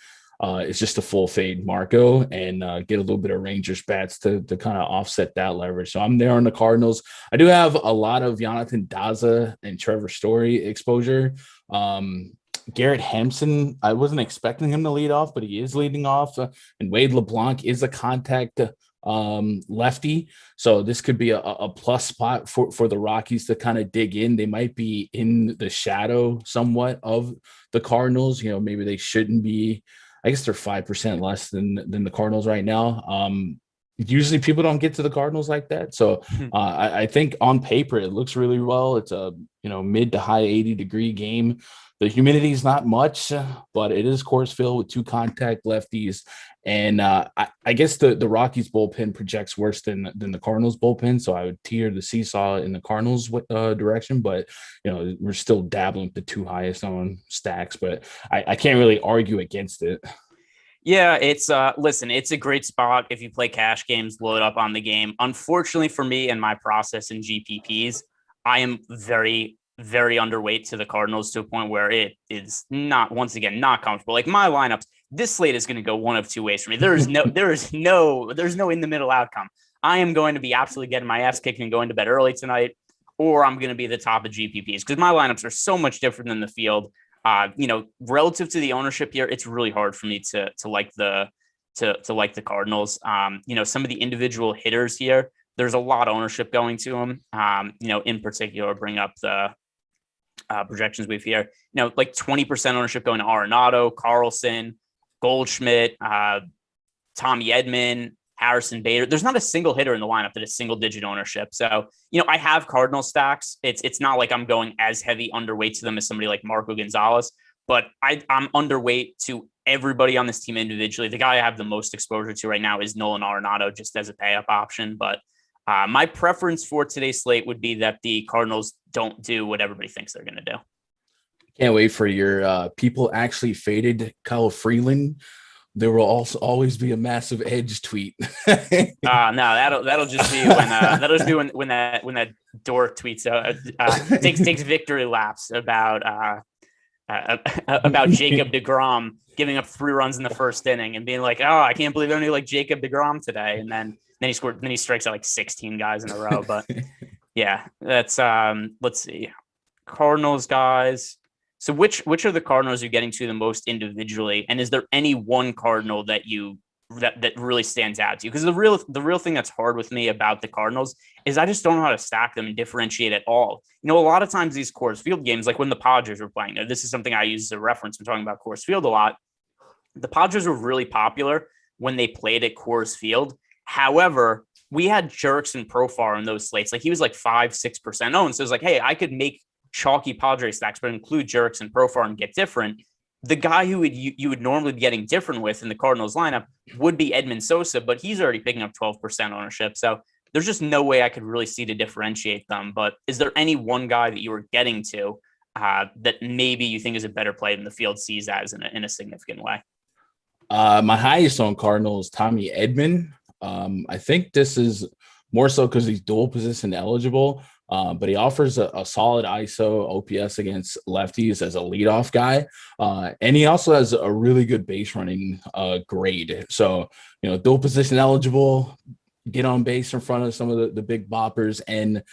is just a full fade Marco and get a little bit of Rangers bats to kind of offset that leverage. So I'm there on the Cardinals. I do have a lot of Jonathan Daza and Trevor Story exposure. Garrett Hampson, I wasn't expecting him to lead off, but he is leading off. And Wade LeBlanc is a contact lefty, so this could be a plus spot for the Rockies to kind of dig in. They might be in the shadow somewhat of the Cardinals. Maybe they shouldn't be. I guess they're 5% less than the Cardinals right now. usually people don't get to the Cardinals like that. So I think on paper it looks really well. It's a mid to high 80-degree game. The humidity is not much, but it is Coors Field with 2 contact lefties. And I guess the Rockies bullpen projects worse than the Cardinals bullpen. So I would tier the seesaw in the Cardinals direction, but we're still dabbling with the 2 highest on stacks, but I can't really argue against it. Yeah, it's listen, it's a great spot if you play cash games, load up on the game. Unfortunately for me and my process in GPPs, I am very, very underweight to the Cardinals to a point where it is not, once again, not comfortable. Like my lineups, this slate is going to go one of 2 ways for me. There's no in the middle outcome. I am going to be absolutely getting my ass kicked and going to bed early tonight, or I'm going to be the top of GPPs because my lineups are so much different than the field. Relative to the ownership here, it's really hard for me to like the Cardinals. Some of the individual hitters here, there's a lot of ownership going to them. In particular, bring up the projections we've here. Like 20% ownership going to Arenado, Carlson, Goldschmidt, Tommy Edmond, Harrison Bader. There's not a single hitter in the lineup that is single-digit ownership. So, I have Cardinal stacks. It's not like I'm going as heavy underweight to them as somebody like Marco Gonzalez, but I'm underweight to everybody on this team individually. The guy I have the most exposure to right now is Nolan Arenado, just as a pay-up option. But my preference for today's slate would be that the Cardinals don't do what everybody thinks they're going to do. Can't wait for your people actually faded Kyle Freeland. There will also always be a massive edge tweet. No, that'll just be when that dork tweets takes victory laps about Jacob deGrom giving up 3 runs in the first inning and being like, oh, I can't believe only like Jacob deGrom today, and then he strikes out like 16 guys in a row. But yeah, that's let's see, Cardinals guys. So which are the Cardinals you're getting to the most individually? And is there any one Cardinal that really stands out to you? Because the real thing that's hard with me about the Cardinals is I just don't know how to stack them and differentiate at all. A lot of times these Coors Field games, like when the Padres were playing, this is something I use as a reference when talking about Coors Field a lot. The Padres were really popular when they played at Coors Field. However, we had Jerks and Profar in those slates. Like he was like 5-6% owned. So it's like, hey, I could make chalky Padre stacks, but include Jerks and Profar and get different. The guy who you would normally be getting different with in the Cardinals lineup would be Edmond Sosa, but he's already picking up 12% ownership. So there's just no way I could really see to differentiate them. But is there any one guy that you were getting to that maybe you think is a better play than the field sees as in a significant way? My highest on Cardinals, Tommy Edmond. I think this is more so because he's dual position eligible. But he offers a solid ISO OPS against lefties as a leadoff guy. And he also has a really good base running grade. So, dual position eligible, get on base in front of some of the big boppers and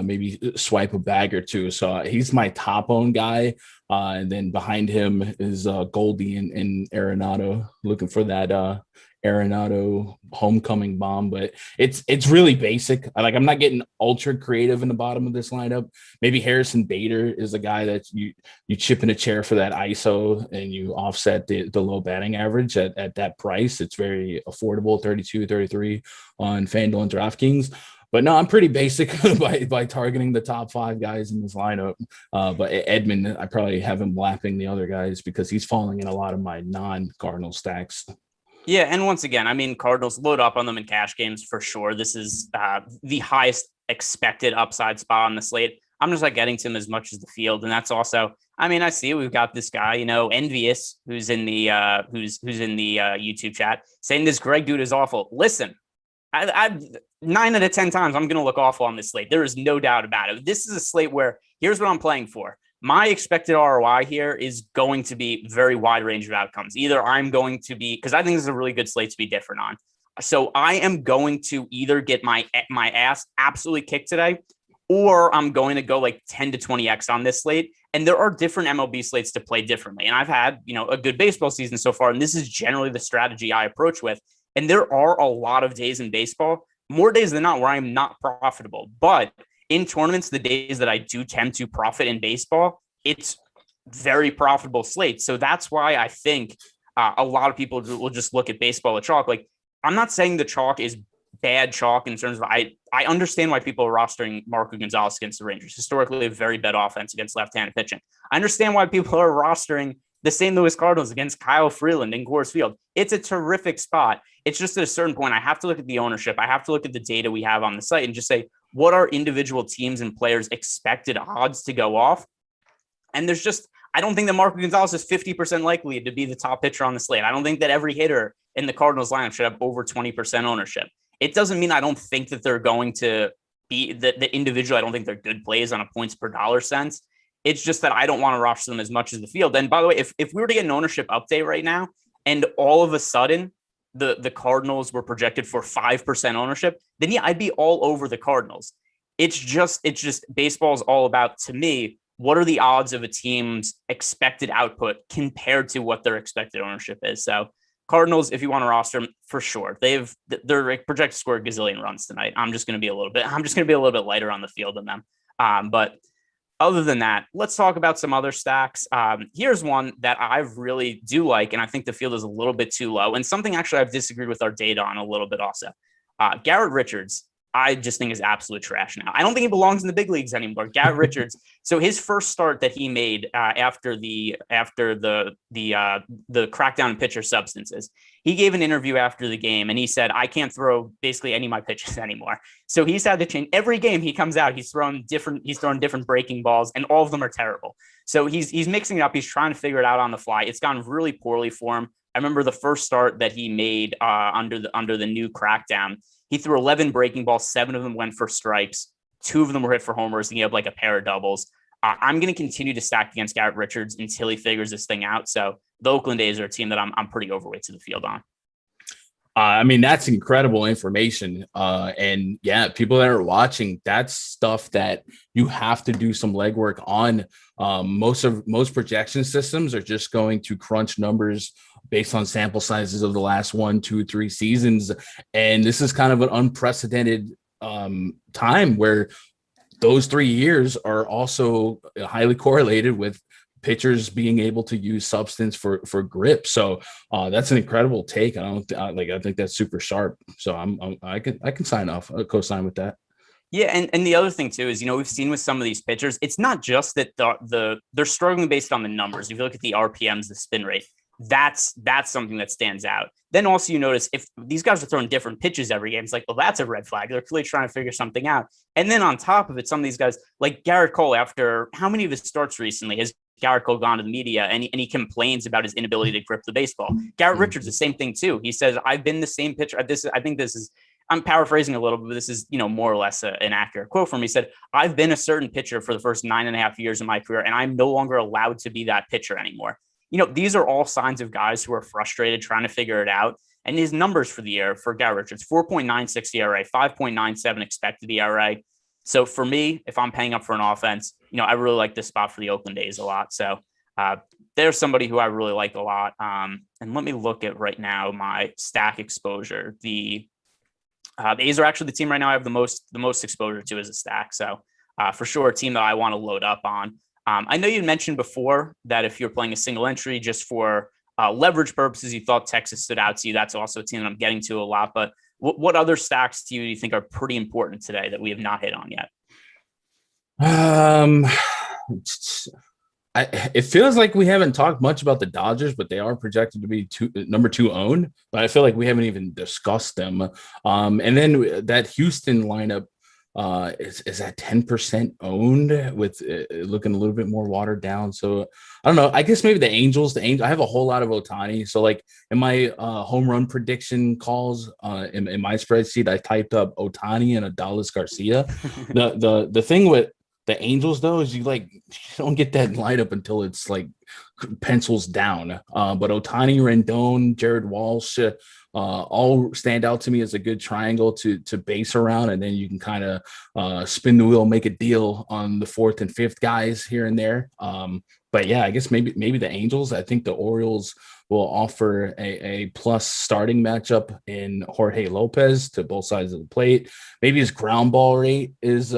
maybe swipe a bag or two. So he's my top owned guy. And then behind him is Goldie and Arenado, looking for that Arenado homecoming bomb, but it's really basic. I'm not getting ultra creative in the bottom of this lineup. Maybe Harrison Bader is a guy that you chip in a chair for that ISO and you offset the low batting average at that price. It's very affordable, 32, 33 on FanDuel and DraftKings. But no, I'm pretty basic by targeting the top 5 guys in this lineup. But Edmond, I probably have him lapping the other guys because he's falling in a lot of my non-Cardinal stacks. Yeah, and once again, I mean, Cardinals load up on them in cash games for sure. This is the highest expected upside spot on the slate. I'm just getting to him as much as the field, and that's also. I mean, I see we've got this guy, Envious, who's in the YouTube chat saying this Greg dude is awful. Listen, I 9 out of 10 times I'm going to look awful on this slate. There is no doubt about it. This is a slate where here's what I'm playing for. My expected ROI here is going to be very wide range of outcomes. Either I'm going to be, because I think this is a really good slate to be different on. So I am going to either get my ass absolutely kicked today, or I'm going to go like 10 to 20x on this slate. And there are different MLB slates to play differently. And I've had, a good baseball season so far. And this is generally the strategy I approach with. And there are a lot of days in baseball, more days than not, where I'm not profitable. But in tournaments, the days that I do tend to profit in baseball, it's very profitable slate. So that's why I think a lot of people will just look at baseball with chalk. Like, I'm not saying the chalk is bad chalk in terms of I understand why people are rostering Marco Gonzalez against the Rangers. Historically, a very bad offense against left-handed pitching. I understand why people are rostering the St. Louis Cardinals against Kyle Freeland in Coors Field. It's a terrific spot. It's just at a certain point, I have to look at the ownership. I have to look at the data we have on the site and just say, what are individual teams and players' expected odds to go off? And I don't think that Marco Gonzalez is 50% likely to be the top pitcher on the slate. I don't think that every hitter in the Cardinals lineup should have over 20% ownership. It doesn't mean I don't think that they're going to be the individual. I don't think they're good plays on a points per dollar sense. It's just that I don't want to roster them as much as the field. And by the way, if we were to get an ownership update right now, and all of a sudden the Cardinals were projected for 5% ownership, then yeah, I'd be all over the Cardinals. It's just baseball is all about, to me, what are the odds of a team's expected output compared to what their expected ownership is. So Cardinals, if you want to roster them, for sure, they're projected to score a gazillion runs tonight. I'm just going to be a little bit lighter on the field than them. But other than that, let's talk about some other stacks. Here's one that I really do like, and I think the field is a little bit too low, and something actually I've disagreed with our data on a little bit also. Garrett Richards, I just think is absolute trash now. I don't think he belongs in the big leagues anymore. Garrett Richards. So his first start that he made after the crackdown on pitcher substances, he gave an interview after the game and he said, I can't throw basically any of my pitches anymore. So he's had to change every game he comes out. He's throwing different breaking balls and all of them are terrible. So he's mixing it up. He's trying to figure it out on the fly. It's gone really poorly for him. I remember the first start that he made under the new crackdown. He threw 11 breaking balls. 7 of them went for strikes. 2 of them were hit for homers, and he had like a pair of doubles. I'm going to continue to stack against Garrett Richards until he figures this thing out. So the Oakland A's are a team that I'm pretty overweight to the field on. I mean, that's incredible information. And yeah, people that are watching, that's stuff that you have to do some legwork on. Most projection systems are just going to crunch numbers based on sample sizes of the last 1, 2, 3 seasons. And this is kind of an unprecedented time where those 3 years are also highly correlated with pitchers being able to use substance for grip. So that's an incredible take. I think that's super sharp. So I can sign off, co-sign with that. Yeah, and the other thing too is, we've seen with some of these pitchers, it's not just that they're struggling based on the numbers. If you look at the RPMs, the spin rate, that's something that stands out. Then also you notice if these guys are throwing different pitches every game, it's like, well, that's a red flag. They're clearly trying to figure something out. And then on top of it, some of these guys like Garrett Cole, after how many of his starts recently has Garrett Cole gone to the media and he complains about his inability to grip the baseball. Garrett Richards, the same thing too. He says, I've been the same pitcher. I'm paraphrasing a little bit, but this is, more or less an accurate quote from him. He said, I've been a certain pitcher for the first 9.5 years of my career, and I'm no longer allowed to be that pitcher anymore. These are all signs of guys who are frustrated, trying to figure it out. And his numbers for the year for Garrett Richards, 4.96 ERA, 5.97 expected ERA. So for me, if I'm paying up for an offense, I really like this spot for the Oakland A's a lot. So there's somebody who I really like a lot. And let me look at right now my stack exposure. The A's are actually the team right now I have the most exposure to as a stack. So for sure, a team that I want to load up on. I know you mentioned before that if you're playing a single entry just for leverage purposes, you thought Texas stood out to you. That's also a team that I'm getting to a lot. But what other stacks do you think are pretty important today that we have not hit on yet? It feels like we haven't talked much about the Dodgers, but they are projected to be number 2 owned. But I feel like we haven't even discussed them. And then that Houston lineup is at 10% owned with looking a little bit more watered down. So I don't know. I guess maybe the Angels. I have a whole lot of Ohtani. So like in my home run prediction calls in my spreadsheet, I typed up Ohtani and Adolis Garcia. The thing with the Angels, though, is you don't get that lineup until it's like pencils down. But Ohtani, Rendon, Jared Walsh, all stand out to me as a good triangle to base around, and then you can kind of spin the wheel, make a deal on the 4th and 5th guys here and there. But yeah, I guess maybe the Angels. I think the Orioles will offer a plus starting matchup in Jorge Lopez to both sides of the plate. Maybe his ground ball rate is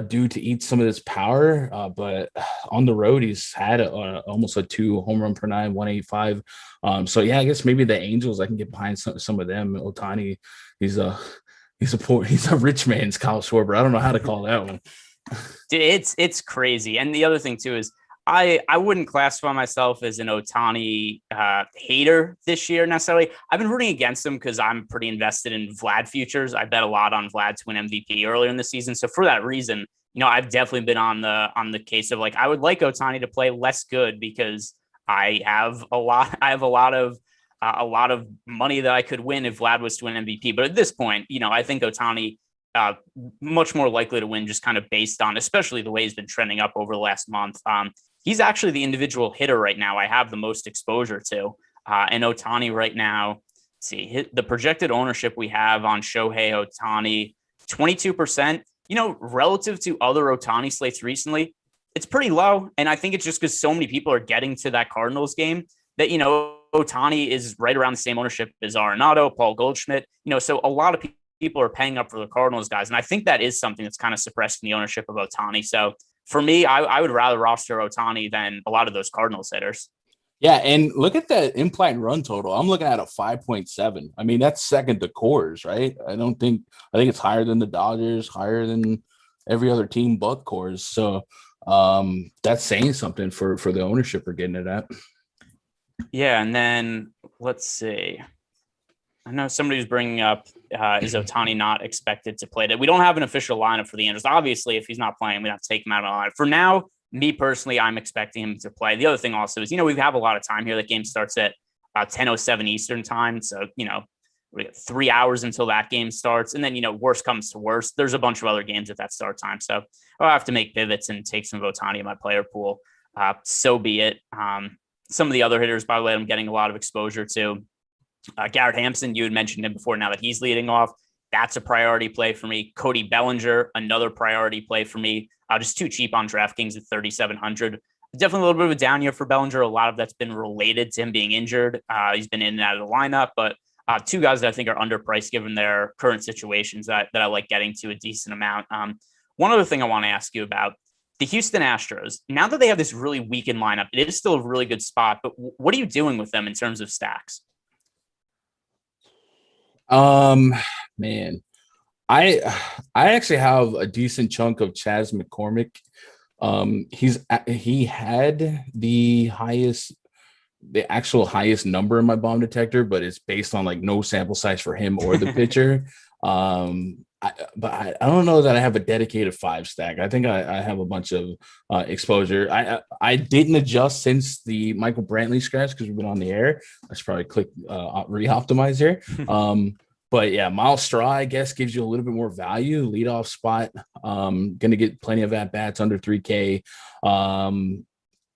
due to eat some of this power. But on the road, he's had almost a 2 home run per nine, 185. So yeah, I guess maybe the Angels, I can get behind some of them. Ohtani, he's a rich man's Kyle Schwarber. I don't know how to call that one. Dude, it's crazy. And the other thing too is I wouldn't classify myself as an Ohtani hater this year necessarily. I've been rooting against him because I'm pretty invested in Vlad futures. I bet a lot on Vlad to win MVP earlier in the season. So for that reason, I've definitely been on the case of like I would like Ohtani to play less good because I have a lot of money that I could win if Vlad was to win MVP. But at this point, I think Ohtani much more likely to win just kind of based on, especially the way he's been trending up over the last month. He's actually the individual hitter right now I have the most exposure to. And Ohtani right now, see the projected ownership we have on Shohei Ohtani, 22%, relative to other Ohtani slates recently, it's pretty low. And I think it's just because so many people are getting to that Cardinals game that, Ohtani is right around the same ownership as Arenado, Paul Goldschmidt, so a lot of people are paying up for the Cardinals guys. And I think that is something that's kind of suppressing the ownership of Ohtani. So for me, I would rather roster Ohtani than a lot of those Cardinals hitters. Yeah, and look at that implied run total. I'm looking at a 5.7. I mean, that's second to Coors, right? I think it's higher than the Dodgers, higher than every other team but Coors. So that's saying something for the ownership we're getting it at. Yeah, and then let's see. I know somebody was bringing up, is Ohtani not expected to play? We don't have an official lineup for the Angels. Obviously, if he's not playing, we have to take him out of the lineup. For now, me personally, I'm expecting him to play. The other thing also is, we have a lot of time here. The game starts at 10:07 Eastern time. So, we got 3 hours until that game starts. And then, worst comes to worst, there's a bunch of other games at that start time. So I'll have to make pivots and take some of Ohtani in my player pool. So be it. Some of the other hitters, by the way, I'm getting a lot of exposure to. Garrett Hampson, you had mentioned him before. Now that he's leading off, that's a priority play for me. Cody Bellinger, another priority play for me. Just too cheap on DraftKings at 3,700. Definitely a little bit of a down year for Bellinger. A lot of that's been related to him being injured. He's been in and out of the lineup, but two guys that I think are underpriced given their current situations that I like getting to a decent amount. One other thing I want to ask you about, the Houston Astros. Now that they have this really weakened lineup, it is still a really good spot, but what are you doing with them in terms of stacks? Man, I actually have a decent chunk of Chas McCormick. He had the actual highest number in my bomb detector, but it's based on like no sample size for him or the pitcher. But I don't know that I have a dedicated 5 stack. I think I have a bunch of exposure. I didn't adjust since the Michael Brantley scratch because we've been on the air. I should probably click re-optimize here. But yeah, Miles Straw, I guess, gives you a little bit more value. Leadoff spot. Going to get plenty of at-bats under 3K. And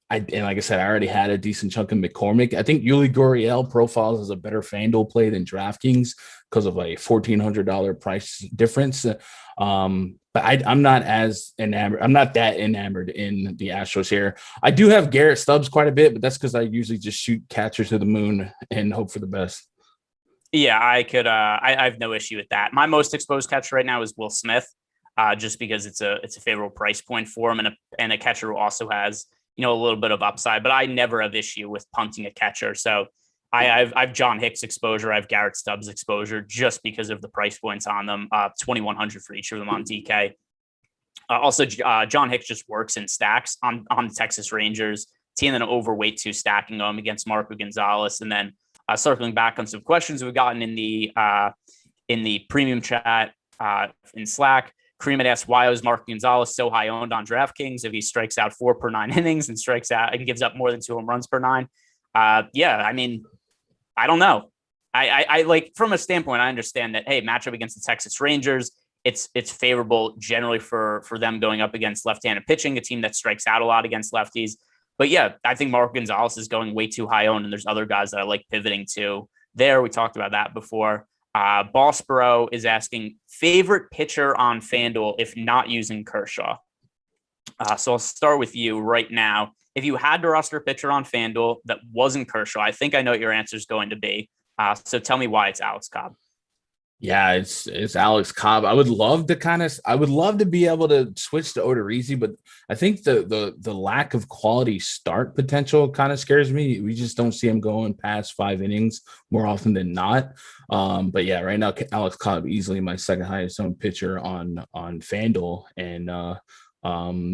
like I said, I already had a decent chunk of McCormick. I think Yuli Gurriel profiles as a better FanDuel play than DraftKings because of a $1,400 price difference. But I'm not as enamored. I'm not that enamored in the Astros here. I do have Garrett Stubbs quite a bit, but that's because I usually just shoot catcher to the moon and hope for the best. Yeah, I could. I have no issue with that. My most exposed catcher right now is Will Smith, just because it's a favorable price point for him, and a catcher who also has a little bit of upside. But I never have issue with punting a catcher. So I've John Hicks exposure. I have Garrett Stubbs exposure just because of the price points on them. 2,100 for each of them on DK. Also, John Hicks just works in stacks on the Texas Rangers. Team that overweight to stacking them against Marco Gonzalez, and then. Circling back on some questions we've gotten in the premium chat in Slack, Kareem had asked, why is Marco Gonzalez so high owned on DraftKings if he strikes out 4 per 9 innings and strikes out and gives up more than 2 home runs per 9? Yeah, I mean, I don't know. I like from a standpoint, I understand that, hey, matchup against the Texas Rangers, it's favorable generally for them going up against left-handed pitching, a team that strikes out a lot against lefties. But yeah, I think Marco Gonzalez is going way too high owned, and there's other guys that I like pivoting to there. We talked about that before. Bossboro is asking, favorite pitcher on FanDuel if not using Kershaw? So I'll start with you right now. If you had to roster a pitcher on FanDuel that wasn't Kershaw, I think I know what your answer is going to be. So tell me why it's Alex Cobb. Yeah, it's Alex Cobb. I would love to be able to switch to Odorizzi, but I think the lack of quality start potential kind of scares me. We just don't see him going past 5 innings more often than not. But yeah, right now Alex Cobb easily my second highest owned pitcher on FanDuel, and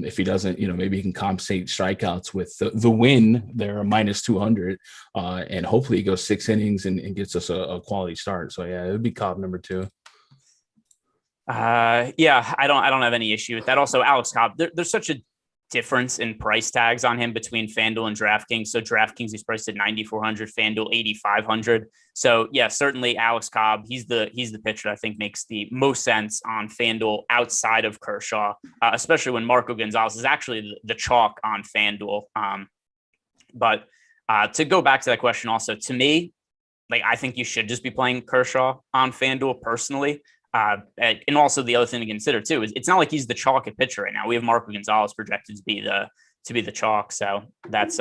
if he doesn't, maybe he can compensate strikeouts with the win. They're minus 200, and hopefully he goes 6 innings and gets us a quality start. So yeah, it would be Cobb number 2. Yeah, I don't have any issue with that. Also, Alex Cobb, there's such a difference in price tags on him between FanDuel and DraftKings. So DraftKings he's priced at 9,400, FanDuel 8,500. So yeah, certainly Alex Cobb, he's the pitcher that I think makes the most sense on FanDuel outside of Kershaw, especially when Marco Gonzalez is actually the chalk on FanDuel. But to go back to that question, also to me, like I think you should just be playing Kershaw on FanDuel personally. And also the other thing to consider too is it's not like he's the chalk at pitcher right now. We have Marco Gonzalez projected to be the chalk, so that's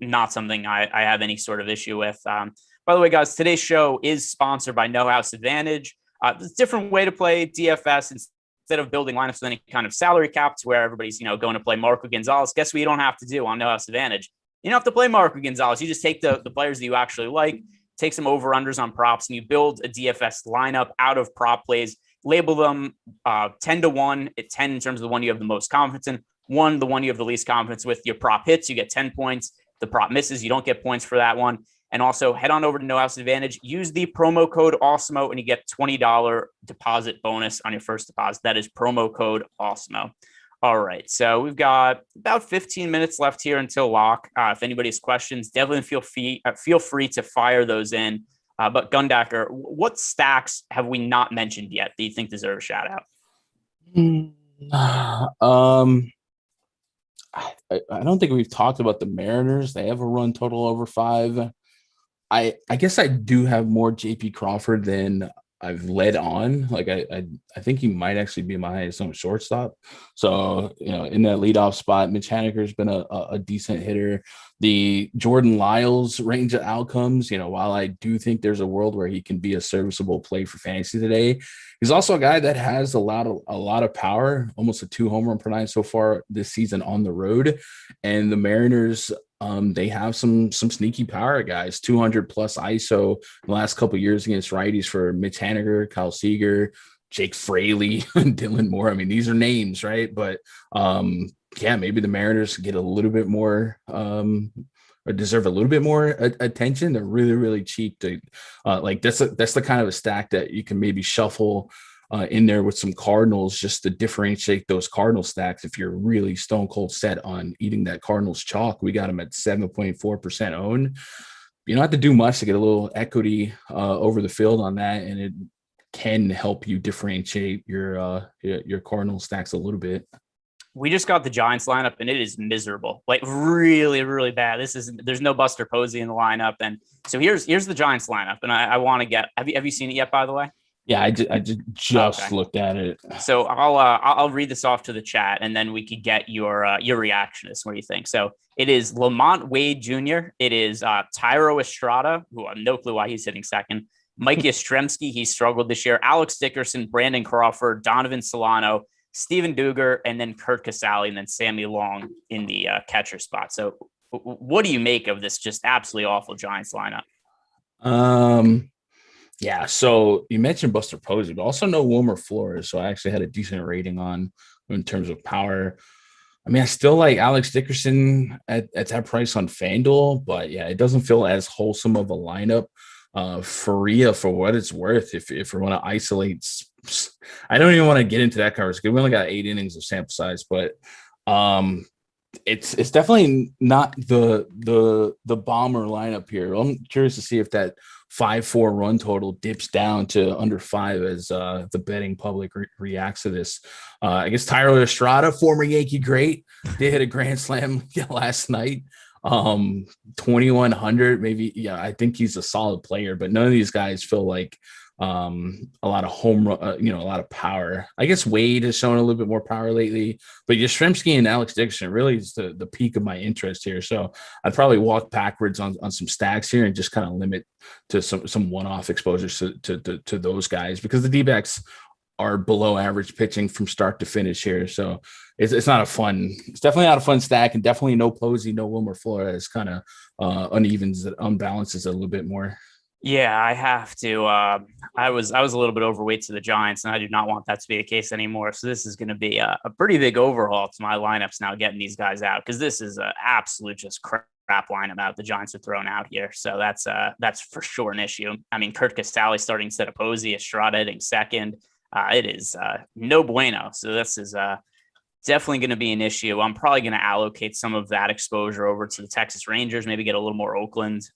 not something I have any sort of issue with. By the way, guys, today's show is sponsored by No House Advantage. It's a different way to play DFS. Instead of building lineups with any kind of salary cap to where everybody's going to play Marco Gonzalez. Guess what you don't have to do on No House Advantage? You don't have to play Marco Gonzalez. You just take the players that you actually like. Take some over-unders on props, and you build a DFS lineup out of prop plays, label them 10 to 1, at 10 in terms of the one you have the most confidence in, 1, the one you have the least confidence with. Your prop hits, you get 10 points. The prop misses, you don't get points for that one. And also head on over to No House Advantage, use the promo code Awesemo, and you get $20 deposit bonus on your first deposit. That is promo code Awesemo. All right, so we've got about 15 minutes left here until lock. If anybody has questions, definitely feel free to fire those in. But Gundacker, what stacks have we not mentioned yet that you think deserve a shout out? I don't think we've talked about the Mariners. They have a run total over 5. I guess I do have more JP Crawford than I've led on. Like I think he might actually be my highest owned shortstop. So, in that leadoff spot, Mitch Haniger's been a decent hitter. The Jordan Lyles range of outcomes, while I do think there's a world where he can be a serviceable play for fantasy today, he's also a guy that has a lot of power, almost a 2 home run per night so far this season on the road. And the Mariners, they have some sneaky power guys, 200 plus ISO in the last couple of years against righties for Mitch Haniger, Kyle Seager, Jake Fraley, Dylan Moore. I mean, these are names, right? But yeah, maybe the Mariners get a little bit more or deserve a little bit more attention. They're really, really cheap to that's the kind of a stack that you can maybe shuffle in there with some Cardinals just to differentiate those Cardinal stacks. If you're really stone cold set on eating that Cardinals chalk, we got them at 7.4% owned. You don't have to do much to get a little equity over the field on that, and it can help you differentiate your Cardinal stacks a little bit. We just got the Giants lineup, and it is miserable, like really, really bad. There's no Buster Posey in the lineup, and so here's the Giants lineup, and I want to get. Have you seen it yet? By the way. Yeah, I just okay. Looked at it. So I'll read this off to the chat, and then we could get your reaction to this. What do you think? So it is Lamont Wade Jr. It is Tyro Estrada, who I have no clue why he's sitting second. Mikey Yastrzemski, he struggled this year. Alex Dickerson, Brandon Crawford, Donovan Solano, Steven Duger, and then Kurt Casale, and then Sammy Long in the catcher spot. So what do you make of this just absolutely awful Giants lineup? Yeah, so you mentioned Buster Posey, but also no Wilmer Flores. So I actually had a decent rating on in terms of power. I mean, I still like Alex Dickerson at that price on FanDuel, but yeah, it doesn't feel as wholesome of a lineup. Faria, for what it's worth, if we want to isolate, I don't even want to get into that conversation. We only got 8 innings of sample size, but it's definitely not the bomber lineup here. I'm curious to see if that 5-4 run total dips down to under 5 as the betting public reacts to this. I guess Tyler Estrada, former Yankee great, did hit a grand slam last night. 2,100 maybe. Yeah, I think he's a solid player, but none of these guys feel like a lot of a lot of power. I guess Wade has shown a little bit more power lately, but Yastrzemski and Alex Dickerson really is the peak of my interest here. So I'd probably walk backwards on some stacks here and just kind of limit to some one-off exposures to those guys, because the D-backs are below average pitching from start to finish here. So it's definitely not a fun stack, and definitely no Posey, no Wilmer Flores. Kind of unbalances it a little bit more. Yeah, I have to. I was a little bit overweight to the Giants, and I do not want that to be the case anymore. So this is going to be a pretty big overhaul to my lineups now, getting these guys out, because this is an absolute just crap lineup out the Giants are throwing out here. So that's for sure an issue. I mean, Kurt Casale starting instead of Posey, Estrada hitting second. It is no bueno. So this is definitely going to be an issue. I'm probably going to allocate some of that exposure over to the Texas Rangers, maybe get a little more Oakland.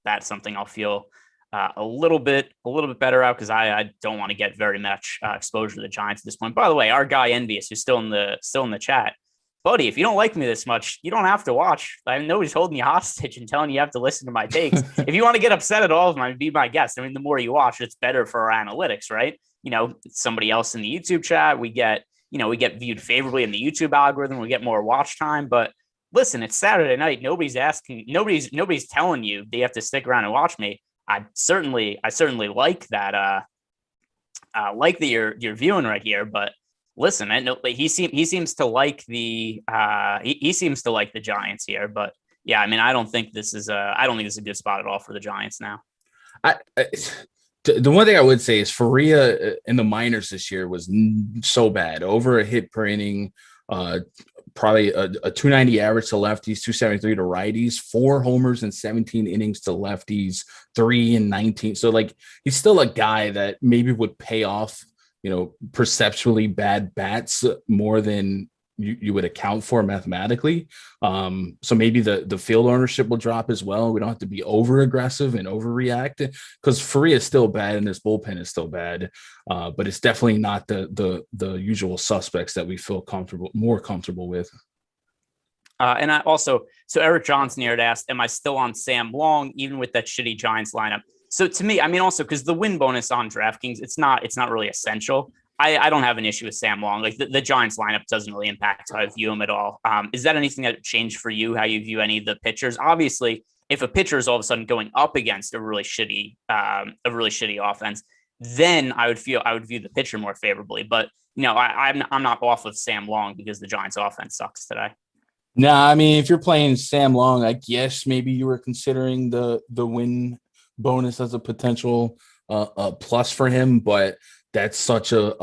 That's something I'll feel a little bit better out, because I don't want to get very much exposure to the Giants at this point. By the way, our guy Envious, who's still in the chat, buddy, if you don't like me this much, you don't have to watch. I know he's holding you hostage and telling you have to listen to my takes. If you want to get upset at all of them, be my guest. I mean, the more you watch, it's better for our analytics, right? Somebody else in the YouTube chat, we get viewed favorably in the YouTube algorithm. We get more watch time, but listen, it's Saturday night. Nobody's telling you they have to stick around and watch me. I certainly like that. Like that you're viewing right here. But listen, I know he seems to like the Giants here. But yeah, I mean, I don't think this is a good spot at all for the Giants now. The one thing I would say is Faria in the minors this year was so bad, over a hit per inning. Probably a 290 average to lefties, 273 to righties, 4 homers and 17 innings to lefties, 3 and 19. So like, he's still a guy that maybe would pay off, perceptually bad bats more than you would account for mathematically. So maybe the field ownership will drop as well. We don't have to be over aggressive and overreact, because Faria is still bad and this bullpen is still bad. But it's definitely not the usual suspects that we feel more comfortable with. And I also, so Eric Johnson here had asked, am I still on Sam Long, even with that shitty Giants lineup? So to me, I mean, also because the win bonus on DraftKings, it's not really essential. I don't have an issue with Sam Long. Like the Giants lineup doesn't really impact how I view him at all. Is that anything that changed for you, how you view any of the pitchers? Obviously, if a pitcher is all of a sudden going up against a really shitty offense, then I would view the pitcher more favorably. But I'm not off of Sam Long because the Giants offense sucks today. No, I mean, if you're playing Sam Long, I guess maybe you were considering the win bonus as a potential plus for him, but that's such a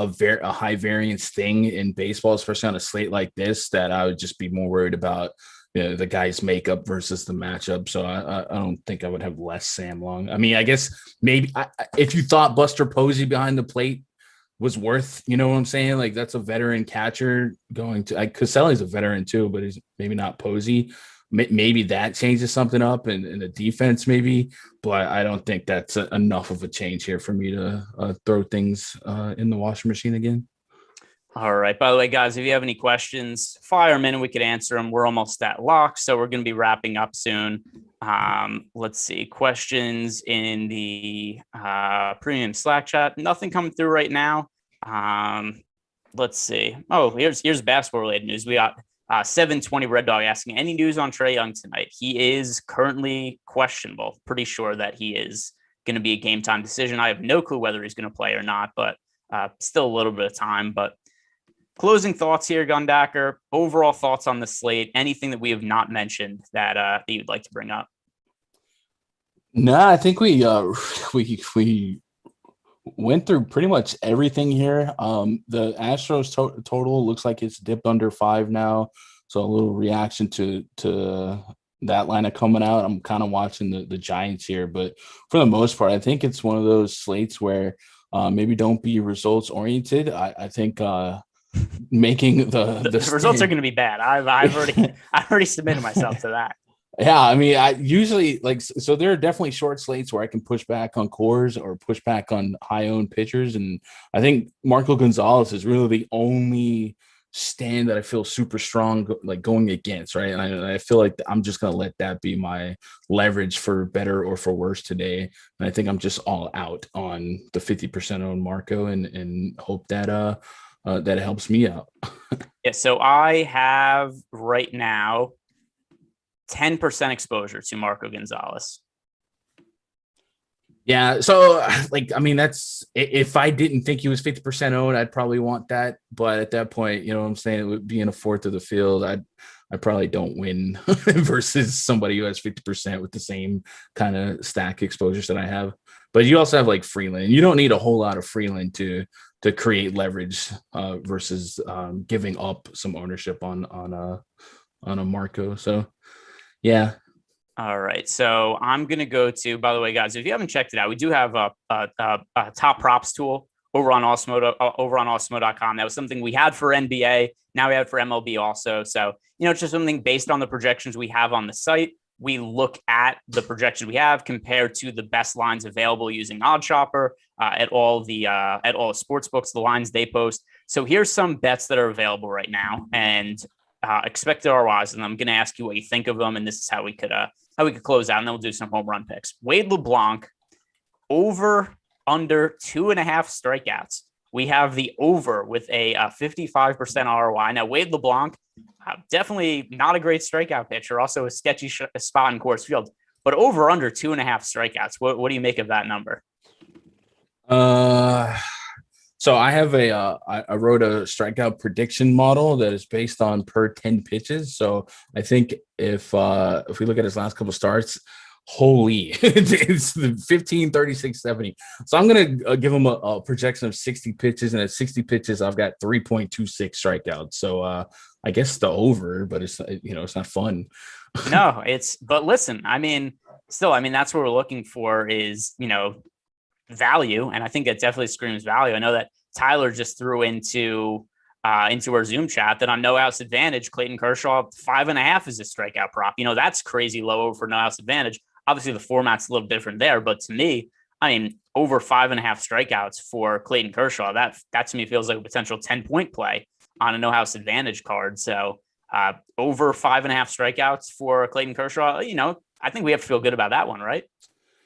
high variance thing in baseball, especially on a slate like this, that I would just be more worried about the guy's makeup versus the matchup. So I don't think I would have less Sam Long. I mean, I guess maybe if you thought Buster Posey behind the plate was worth, you know what I'm saying? Like, that's a veteran catcher going to, Caselli's a veteran too, but he's maybe not Posey. Maybe that changes something up in the defense, maybe, but I don't think that's enough of a change here for me to throw things in the washing machine again. All right. By the way, guys, if you have any questions, fire them in and we could answer them. We're almost at lock, so we're going to be wrapping up soon. Let's see. Questions in the premium Slack chat. Nothing coming through right now. Let's see. Oh, here's basketball related news. We got 720 Red Dog asking, any news on Trae Young tonight? He is currently questionable. Pretty sure that he is going to be a game time decision. I have no clue whether he's going to play or not, but still a little bit of time. But closing thoughts here, Gundacker, overall thoughts on the slate, anything that we have not mentioned that you'd like to bring up? No, I think we went through pretty much everything here. The Astros total looks like it's dipped under 5 now. So a little reaction to that lineup coming out. I'm kind of watching the Giants here, but for the most part, I think it's one of those slates where maybe don't be results oriented. I think making the results are going to be bad. I've already submitted myself to that. Yeah, I mean, I usually so there are definitely short slates where I can push back on cores or push back on high-owned pitchers, and I think Marco Gonzalez is really the only stand that I feel super strong like going against, right? And I feel like I'm just gonna let that be my leverage for better or for worse today. And I think I'm just all out on the 50% on Marco and hope that that helps me out. Yeah, so I have right now 10% exposure to Marco Gonzalez. Yeah, so like I mean that's if I didn't think he was 50% owned, I'd probably want that. But at that point, you know what I'm saying, it would be in a fourth of the field. I probably don't win versus somebody who has 50% with the same kind of stack exposures that I have. But you also have like Freeland. You don't need a whole lot of Freeland to create leverage versus giving up some ownership on a Marco. So yeah. All right. So I'm going to go to, by the way, guys, if you haven't checked it out, we do have a top props tool over on Awesemo.com. That was something we had for NBA. Now we have for MLB also. So, it's just something based on the projections we have on the site. We look at the projections we have compared to the best lines available using OddsShopper at all the sports books, the lines they post. So here's some bets that are available right now and expected ROIs, and I'm going to ask you what you think of them. And this is how we could close out, and then we'll do some home run picks. Wade LeBlanc over under 2.5 strikeouts. We have the over with a 55% ROI. Now, Wade LeBlanc, definitely not a great strikeout pitcher, also a sketchy spot in Coors Field, but over under 2.5 strikeouts. What do you make of that number? So I have I wrote a strikeout prediction model that is based on per 10 pitches. So I think if we look at his last couple of starts, holy, it's the 15, 36, 70. So I'm going to give him a projection of 60 pitches, and at 60 pitches, I've got 3.26 strikeouts. So I guess the over, but it's not fun. No, but listen, that's what we're looking for is, value. And I think it definitely screams value. I know that Tyler just threw into our Zoom chat that on no outs advantage, Clayton Kershaw 5.5 is a strikeout prop. That's crazy low for no outs advantage. Obviously the format's a little different there, but to me, over 5.5 strikeouts for Clayton Kershaw, that to me feels like a potential 10-point play on a no house advantage card. So over 5.5 strikeouts for Clayton Kershaw, I think we have to feel good about that one, right?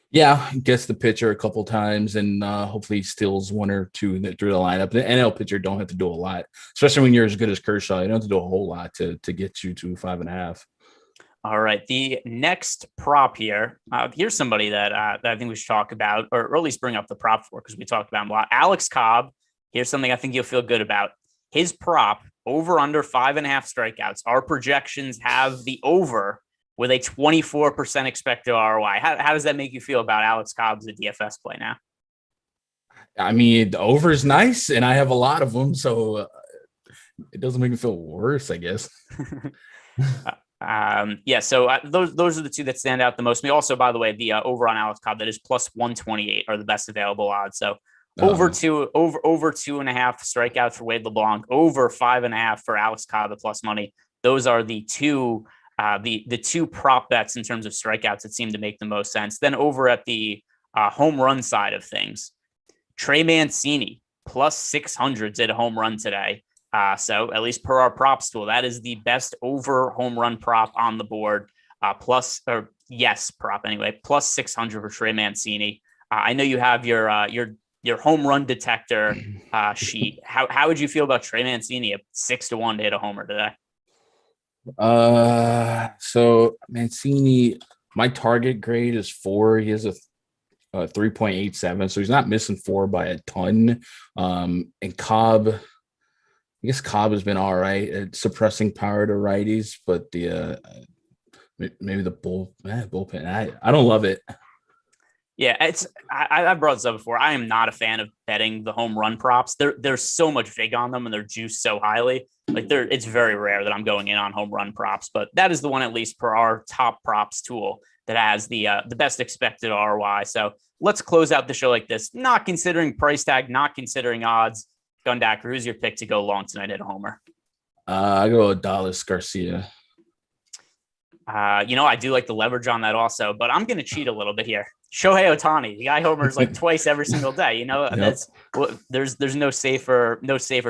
Yeah, gets the pitcher a couple times and hopefully steals one or two through the lineup. The NL pitcher don't have to do a lot, especially when you're as good as Kershaw. You don't have to do a whole lot to get you to 5.5. All right, the next prop here. Here's somebody that I think we should talk about, or at least bring up the prop for, because we talked about him a lot. Alex Cobb. Here's something I think you'll feel good about. His prop over under 5.5 strikeouts. Our projections have the over with a 24% expected ROI. How does that make you feel about Alex Cobb as a DFS play now? The over is nice, and I have a lot of them, so it doesn't make me feel worse, I guess. So those are the two that stand out the most. We also, by the way, the over on Alex Cobb, that is plus 128 are the best available odds. So over 2.5 strikeouts for Wade LeBlanc, over 5.5 for Alex Cobb, the plus money. Those are the two prop bets in terms of strikeouts that seem to make the most sense. Then over at the home run side of things, Trey Mancini plus 600s at a home run today. So at least per our props tool, that is the best over home run prop on the board. Plus 600 for Trey Mancini. I know you have your home run detector sheet. How would you feel about Trey Mancini at 6-1 to hit a homer today? So Mancini, my target grade is 4. He has a 3.87, so he's not missing 4 by a ton. And Cobb, I guess Cobb has been all right at suppressing power to righties, but the maybe the bullpen, I don't love it. Yeah, I've brought this up before. I am not a fan of betting the home run props. There's so much vig on them and they're juiced so highly. It's very rare that I'm going in on home run props, but that is the one, at least per our top props tool, that has the best expected ROI. So let's close out the show like this, not considering price tag, not considering odds. Gundacker, who's your pick to go long tonight at a homer? I go Dallas Garcia. I do like the leverage on that also, but I'm going to cheat a little bit here. Shohei Ohtani. The guy homers like twice every single day. You know, that's there's no safer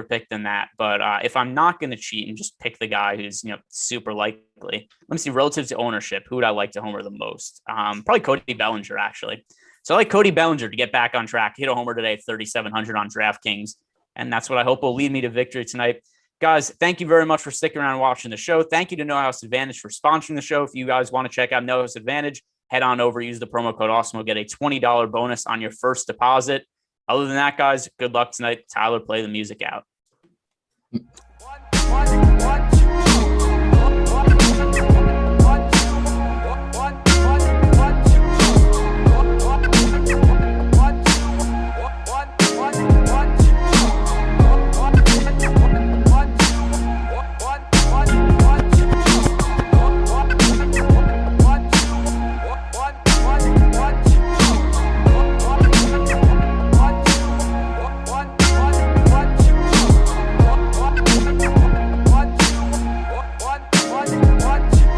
pick than that. But if I'm not going to cheat and just pick the guy who's super likely, let me see relative to ownership. Who would I like to homer the most? Probably Cody Bellinger actually. So I like Cody Bellinger to get back on track. Hit a homer today at 3,700 on DraftKings, and that's what I hope will lead me to victory tonight. Guys, thank you very much for sticking around and watching the show. Thank you to No House Advantage for sponsoring the show. If you guys want to check out No House Advantage, head on over, use the promo code Awesemo, get a $20 bonus on your first deposit. Other than that, guys, good luck tonight. Tyler, play the music out.